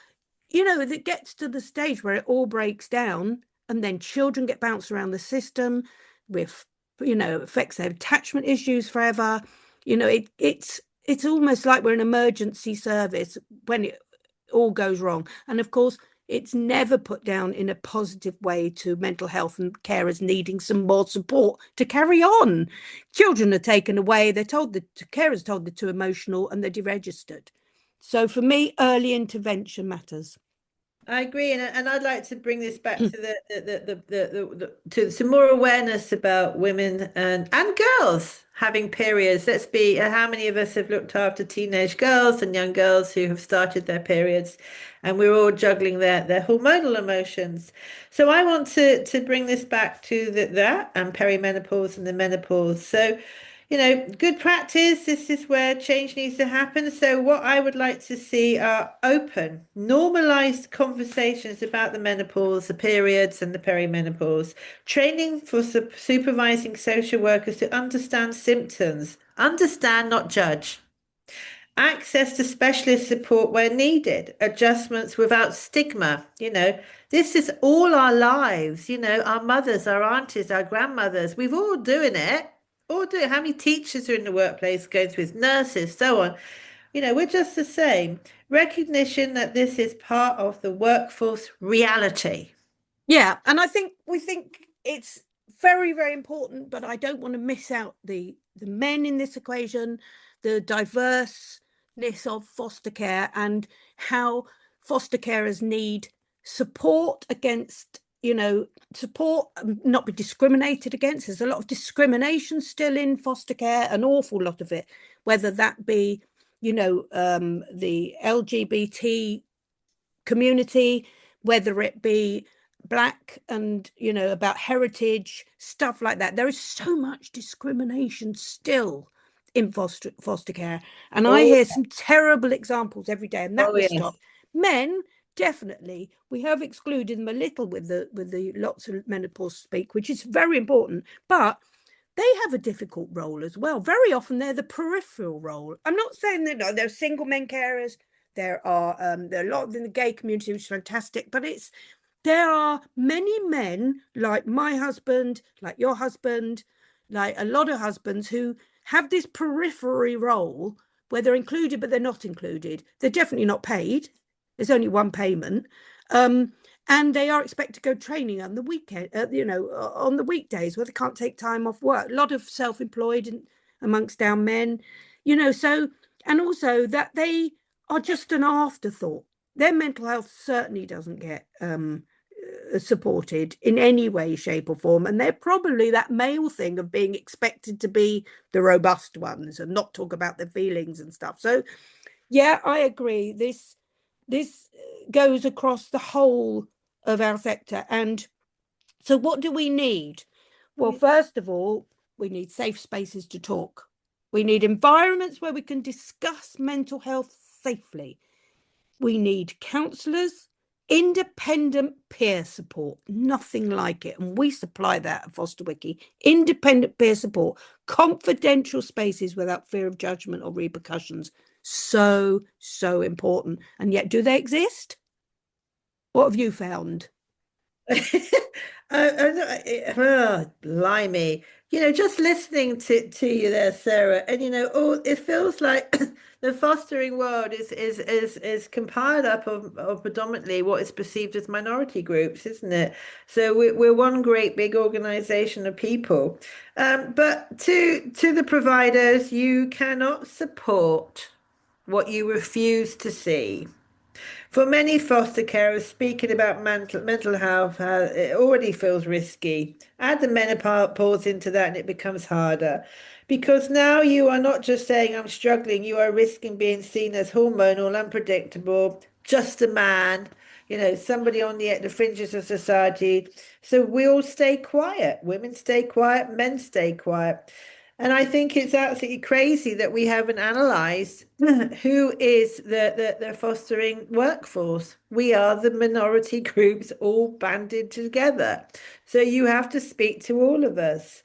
you know, it gets to the stage where it all breaks down and then children get bounced around the system with, you know, affects their attachment issues forever. You know, it's almost like we're an emergency service when it all goes wrong. And of course, it's never put down in a positive way to mental health and carers needing some more support to carry on. Children are taken away, they're told that carers are told they're too emotional and they're deregistered. So for me, early intervention matters. I agree, and I'd like to bring this back to to some more awareness about women and girls having periods. Let's be how many of us have looked after teenage girls and young girls who have started their periods, and we're all juggling their hormonal emotions. So I want to bring this back to that and perimenopause and the menopause. So good practice. This is where change needs to happen. So, what I would like to see are open, normalized conversations about the menopause, the periods, and the perimenopause. Training for supervising social workers to understand symptoms, understand, not judge. Access to specialist support where needed, adjustments without stigma. This is all our lives, our mothers, our aunties, our grandmothers, we've all doing it. All do it. How many teachers are in the workplace going through it, nurses, so on. We're just the same. Recognition that this is part of the workforce reality. Yeah, and I think we think it's very, very important, but I don't want to miss out the men in this equation, the diverseness of foster care, and how foster carers need support against, you know, support, not be discriminated against. There's a lot of discrimination still in foster care, an awful lot of it, whether that be, the LGBT community, whether it be black and, about heritage, stuff like that. There is so much discrimination still in foster care. And I Oh, hear some terrible examples every day, and that oh must yes. stop. Men, definitely, we have excluded them a little with the lots of menopause speak, which is very important, but they have a difficult role as well. Very often they're the peripheral role. I'm not saying that no, there are single men carers. There are a lot in the gay community, which is fantastic, but there are many men like my husband, like your husband, like a lot of husbands who have this periphery role where they're included, but they're not included. They're definitely not paid. There's only one payment. And they are expected to go training on the weekend, on the weekdays where they can't take time off work. A lot of self-employed amongst our men, so, and also that they are just an afterthought. Their mental health certainly doesn't get supported in any way, shape, or form. And they're probably that male thing of being expected to be the robust ones and not talk about their feelings and stuff. So, yeah, I agree. This goes across the whole of our sector. And so, what do we need? Well, first of all, we need safe spaces to talk. We need environments where we can discuss mental health safely. We need counsellors, independent peer support, nothing like it. And we supply that at FosterWiki. Independent peer support, confidential spaces without fear of judgment or repercussions. So, so important. And yet, do they exist? What have you found? Blimey. Just listening to you there, Sarah, and it feels like the fostering world is compiled up of predominantly what is perceived as minority groups, isn't it? So we're one great big organization of people. But to the providers, you cannot support what you refuse to see. For many foster carers, speaking about mental health it already feels risky. Add the menopause into that, and it becomes harder. Because now you are not just saying I'm struggling, you are risking being seen as hormonal, unpredictable, just a man, somebody on the fringes of society. So we all stay quiet. Women stay quiet, men stay quiet. And I think it's absolutely crazy that we haven't analysed who is the fostering workforce. We are the minority groups all banded together. So you have to speak to all of us.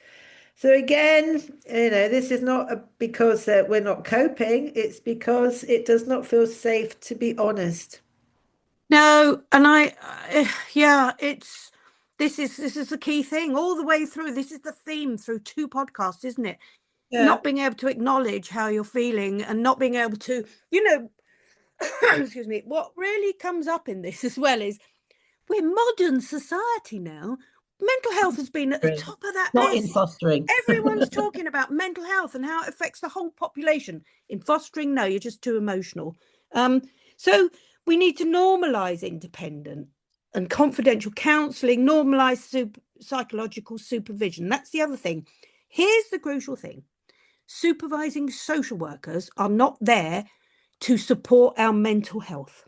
So again, this is not because we're not coping, it's because it does not feel safe to be honest. No, and yeah, this is the key thing all the way through. This is the theme through two podcasts, isn't it? Yeah. Not being able to acknowledge how you're feeling and not being able to, excuse me, what really comes up in this as well is we're modern society now. Mental health has been at the top of that Not in list. fostering. Everyone's talking about mental health and how it affects the whole population. In fostering, no, you're just too emotional. So we need to normalise independent and confidential counselling, normalise psychological supervision. That's the other thing. Here's the crucial thing. Supervising social workers are not there to support our mental health.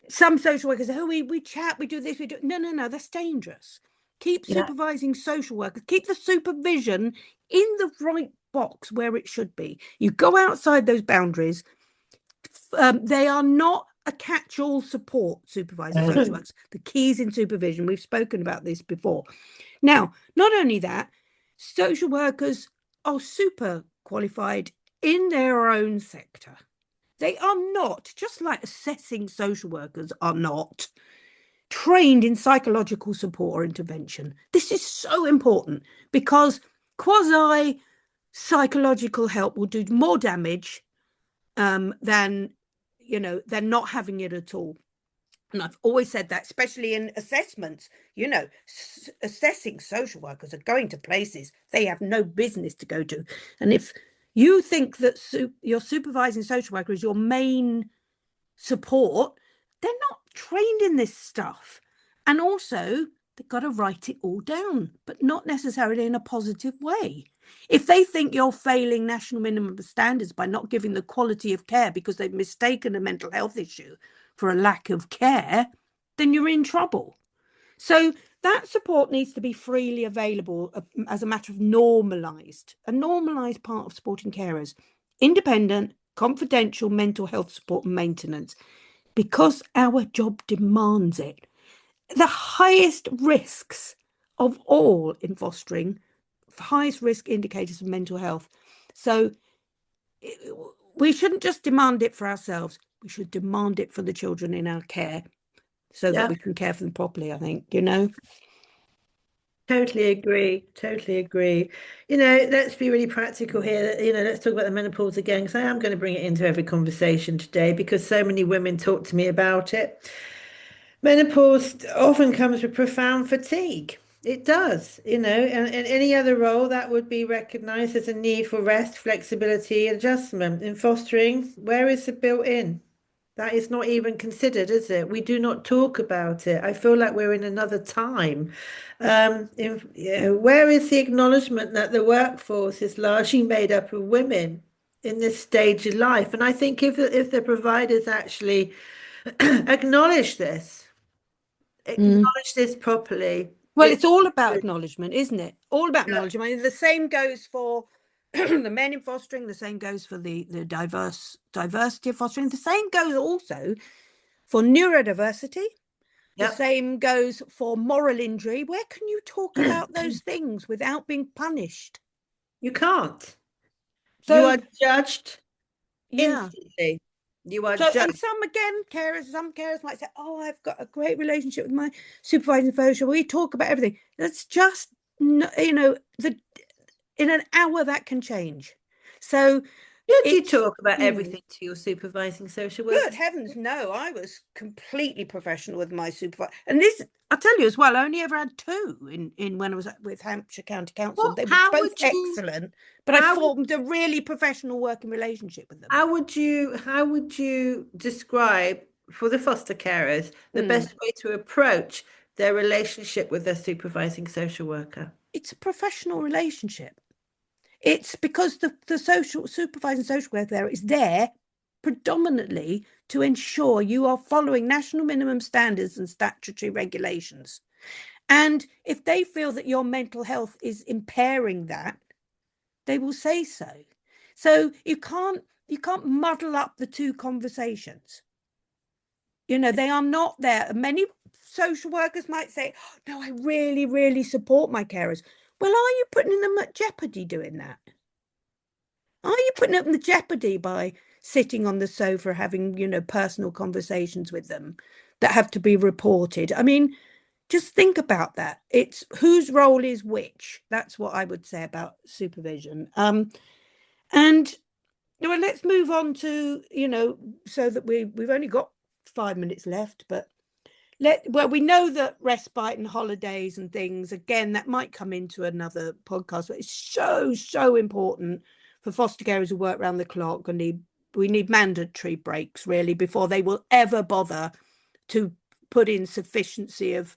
Some social workers say, oh, we chat, we do this, we do. No, that's dangerous. Keep Yeah. supervising social workers, keep the supervision in the right box where it should be. You go outside those boundaries, they are not a catch-all support, supervising social workers. The keys in supervision, we've spoken about this before. Now, not only that, social workers are super qualified in their own sector. They are not, just like assessing social workers are not, trained in psychological support or intervention. This is so important because quasi psychological help will do more damage than not having it at all. And I've always said that, especially in assessments, assessing social workers are going to places they have no business to go to. And if you think that your supervising social worker is your main support, they're not trained in this stuff. And also, they've got to write it all down, but not necessarily in a positive way. If they think you're failing national minimum standards by not giving the quality of care because they've mistaken a mental health issue for a lack of care, then you're in trouble. So that support needs to be freely available as a matter of a normalised part of supporting carers. Independent, confidential mental health support and maintenance, because our job demands it. The highest risks of all in fostering, highest risk indicators of mental health. So we shouldn't just demand it for ourselves, we should demand it for the children in our care so that we can care for them properly, I think, Totally agree. Totally agree. Let's be really practical here. Let's talk about the menopause again, because I am going to bring it into every conversation today because so many women talk to me about it. Menopause often comes with profound fatigue. It does, and any other role that would be recognized as a need for rest, flexibility, adjustment. In fostering, where is the built-in? That is not even considered, is it? We do not talk about it. I feel like we're in another time. Where is the acknowledgement that the workforce is largely made up of women in this stage of life? And I think if the providers actually acknowledge this, Mm. acknowledge this properly, Well, it's all about acknowledgement, isn't it? All about acknowledgement. I mean, the same goes for the men in fostering, the same goes for the diversity of fostering, the same goes also for neurodiversity, the Yep. same goes for moral injury. Where can you talk about those things without being punished? You can't. You So, are judged yeah. instantly. You are So, and just. some carers might say, "Oh, I've got a great relationship with my supervisor social. We talk about everything." That's just, the in an hour that can change. So Did you it's talk about mm, everything to your supervising social good worker? heavens, no, I was completely professional with my supervisor. And this, I'll tell you as well, I only ever had two in when I was with Hampshire County Council. What? They were How both would you? excellent, but I How formed a really professional working relationship with them. how would you describe for the foster carers the Mm. best way to approach their relationship with their supervising social worker? It's a professional relationship. It's because the social supervising social worker there is there predominantly to ensure you are following national minimum standards and statutory regulations. And if they feel that your mental health is impairing that, they will say so. So you can't muddle up the two conversations. They are not there. Many social workers might say, oh, no, I really, really support my carers. Well, are you putting them at jeopardy doing that? Are you putting them at jeopardy by sitting on the sofa having, personal conversations with them that have to be reported? I mean, just think about that. It's whose role is which. That's what I would say about supervision. And well, let's move on to, so that we've only got 5 minutes left, but we know that respite and holidays and things, again, that might come into another podcast, but it's so important for foster carers who work around the clock, and we need mandatory breaks really before they will ever bother to put in sufficiency of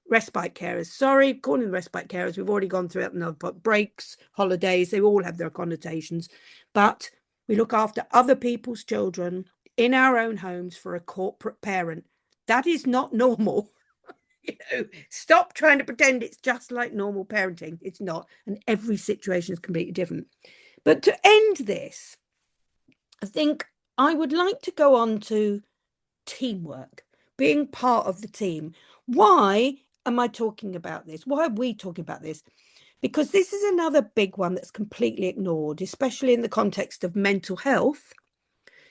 respite carers. Sorry, calling them respite carers. We've already gone through it now, but breaks, holidays, they all have their connotations. But we look after other people's children in our own homes for a corporate parent. That is not normal. Stop trying to pretend it's just like normal parenting. It's not. And every situation is completely different. But to end this, I think I would like to go on to teamwork, being part of the team. Why am I talking about this? Why are we talking about this? Because this is another big one that's completely ignored, especially in the context of mental health.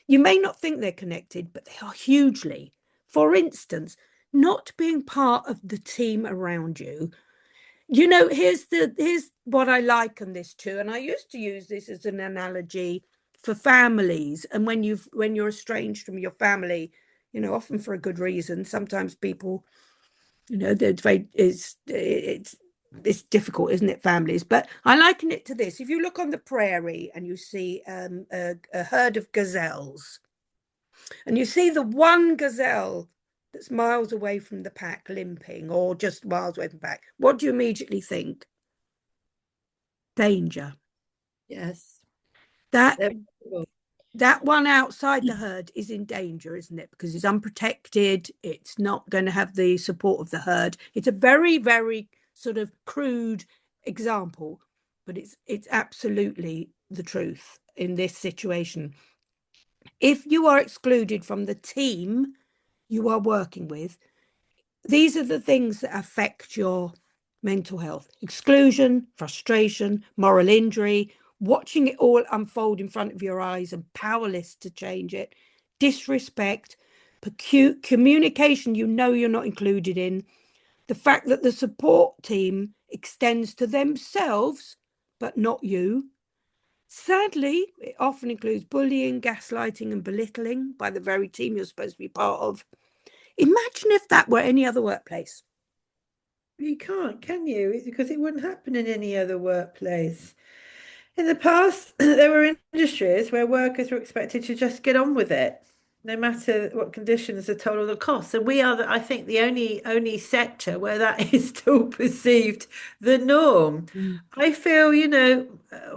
You may not think they're connected, but they are hugely. For instance, not being part of the team around you. Here's what I liken this to, and I used to use this as an analogy for families. And when you're estranged from your family, often for a good reason. Sometimes people, it's difficult, isn't it, families? But I liken it to this. If you look on the prairie and you see a herd of gazelles, and you see the one gazelle that's miles away from the pack limping, or just miles away from the pack, what do you immediately think? Danger. Yes. That They're- that one outside the herd is in danger, isn't it? Because it's unprotected. It's not going to have the support of the herd. It's a very, very sort of crude example, but it's absolutely the truth in this situation. If you are excluded from the team you are working with, these are the things that affect your mental health: exclusion, frustration, moral injury, watching it all unfold in front of your eyes and powerless to change it, disrespect, communication you're not included in, the fact that the support team extends to themselves but not you. Sadly, it often includes bullying, gaslighting, and belittling by the very team you're supposed to be part of. Imagine if that were any other workplace. You can't, can you? Because it wouldn't happen in any other workplace. In the past, there were industries where workers were expected to just get on with it, no matter what conditions are told or the costs. And we are, I think, the only sector where that is still perceived the norm. Mm. I feel,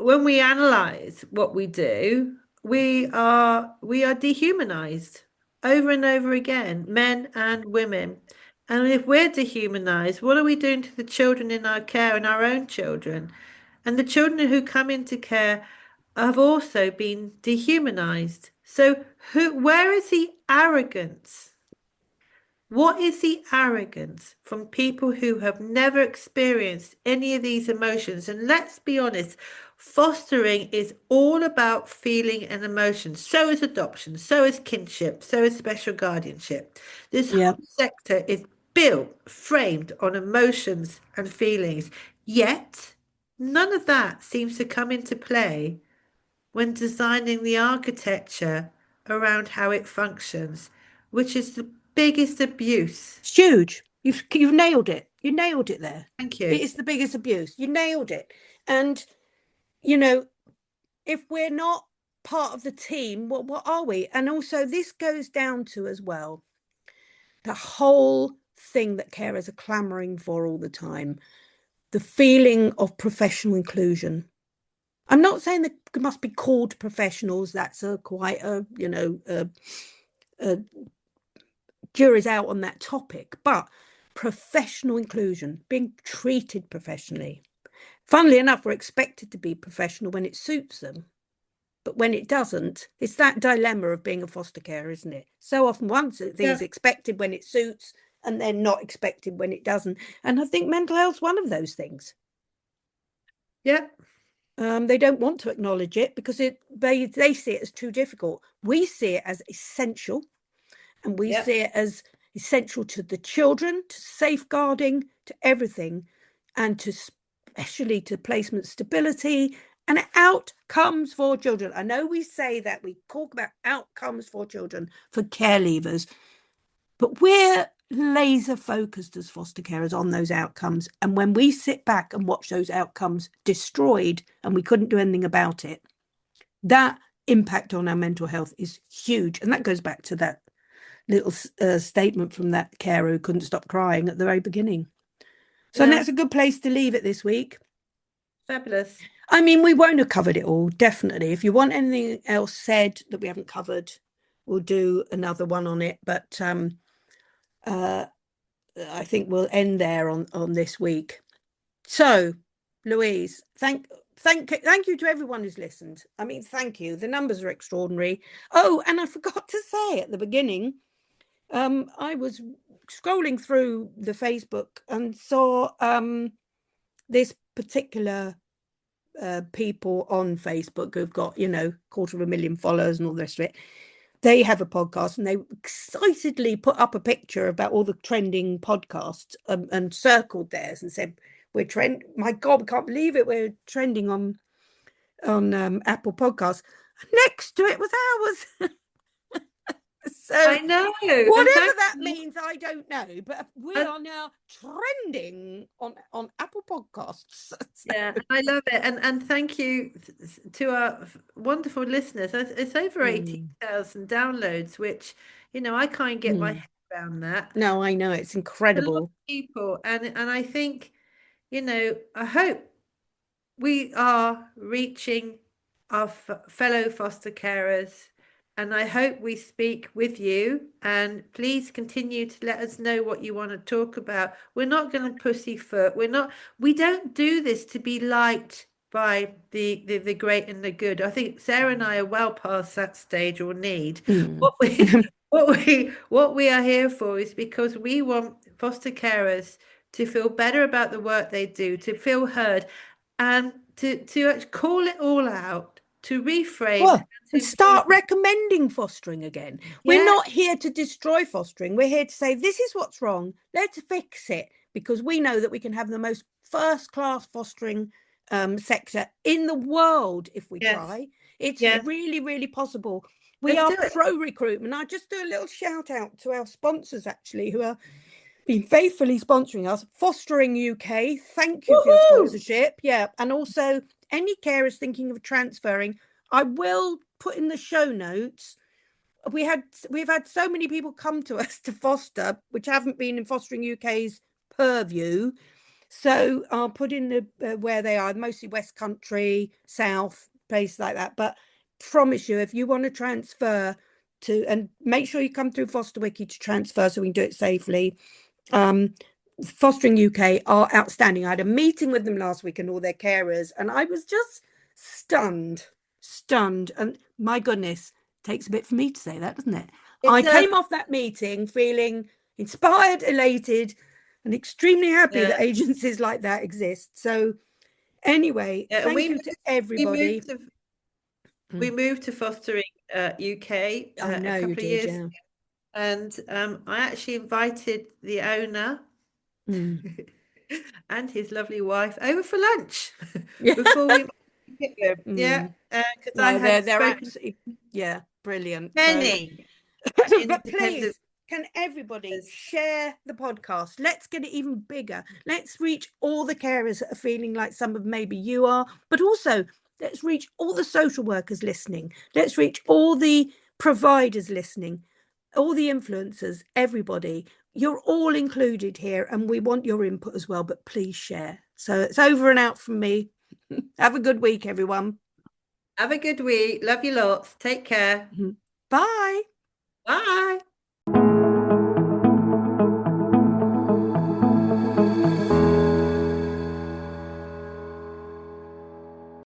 when we analyze what we do, we are dehumanized over and over again, men and women. And if we're dehumanized, what are we doing to the children in our care and our own children? And the children who come into care have also been dehumanized. So where is the arrogance? What is the arrogance from people who have never experienced any of these emotions? And let's be honest, fostering is all about feeling and emotion. So is adoption, so is kinship, so is special guardianship. This Yeah. whole sector is built, framed on emotions and feelings. Yet, none of that seems to come into play when designing the architecture around how it functions, which is the biggest abuse. It's huge. You've nailed it. You nailed it there. Thank It you. is the biggest abuse. You nailed it. And, you know, if we're not part of the team, what are we? And also, this goes down to as well the whole thing that carers are clamoring for all the time, the feeling of professional inclusion. I'm not saying that must be called professionals. That's quite a jury's out on that topic. But professional inclusion, being treated professionally. Funnily enough, we're expected to be professional when it suits them. But when it doesn't, it's that dilemma of being a foster carer, isn't it? So often one thing's Yeah. expected when it suits and then not expected when it doesn't. And I think mental health's one of those things. Yeah. They don't want to acknowledge it because they see it as too difficult. We see it as essential, and we Yeah. see it as essential to the children, to safeguarding, to everything, and to especially to placement stability and outcomes for children. I know we say that, we talk about outcomes for children, for care leavers, but we're laser focused as foster carers on those outcomes. And when we sit back and watch those outcomes destroyed and we couldn't do anything about it, that impact on our mental health is huge. And that goes back to that little statement from that carer who couldn't stop crying at the very beginning. So Yeah. that's a good place to leave it this week. Fabulous. I mean, we won't have covered it all, definitely. If you want anything else said that we haven't covered, we'll do another one on it. But I think we'll end there on this week. So, Louise, thank you to everyone who's listened. I mean, thank you. The numbers are extraordinary. Oh, and I forgot to say at the beginning, I was scrolling through the Facebook and saw this particular people on Facebook who've got, 250,000 followers and all the rest of it. They have a podcast and they excitedly put up a picture about all the trending podcasts and circled theirs and said, "We're trend. My God, we can't believe it. We're trending on Apple Podcasts." Next to it was ours. So I know. And whatever thank that you. means, I don't know. But we And, are now trending on Apple Podcasts. yeah, I love it. And thank you to our wonderful listeners. It's over Mm, 18,000 downloads, which, I can't get my mm. head around that. No, I know it's A lot of incredible. people. And I think, I hope we are reaching our fellow foster carers, and I hope we speak with you. And please continue to let us know what you want to talk about. We're not going to pussyfoot. We don't do this to be liked by the great and the good. I think Sarah and I are well past that stage or need. Mm. What we what we are here for is because we want foster carers to feel better about the work they do, to feel heard, and to call it all out, to reframe, Well, and and to be, start recommending fostering again. We're yeah, not here to destroy fostering. We're here to say this is what's wrong. Let's fix it because we know that we can have the most first class fostering sector in the world if we yes, try. It's yes, really, really possible. We let's are do it. pro recruitment. I just do a little shout out to our sponsors actually who are been faithfully sponsoring us. Fostering UK, thank you for your Woohoo! sponsorship. Yeah, and also any carers thinking of transferring, I will put in the show notes. We've had so many people come to us to foster, which haven't been in Fostering UK's purview. So I'll put in the where they are, mostly West Country, South, places like that. But promise you, if you want to transfer to, and make sure you come through FosterWiki to transfer so we can do it safely. Um, Fostering UK are outstanding. I had a meeting with them last week and all their carers, and I was just stunned, stunned. And my goodness, takes a bit for me to say that, doesn't it? It I does. came off that meeting feeling, inspired, elated, and extremely happy Yeah. that agencies like that exist. So anyway, Yeah, and thank you to everybody. we moved to fostering UK I a know you couple of did, years yeah. ago, and I actually invited the owner Mm. and his lovely wife over for lunch Yeah. before we yeah, Mm. because I No, had they're spoken to absolutely, yeah, brilliant. So many but independent. please, can everybody share the podcast? Let's get it even bigger. Let's reach all the carers that are feeling like some of maybe you are, but also let's reach all the social workers listening. Let's reach all the providers listening, all the influencers, everybody. You're all included here, and we want your input as well, but please share. So it's over and out from me. Have a good week, everyone. Have a good week. Love you lots. Take care. Bye. Bye.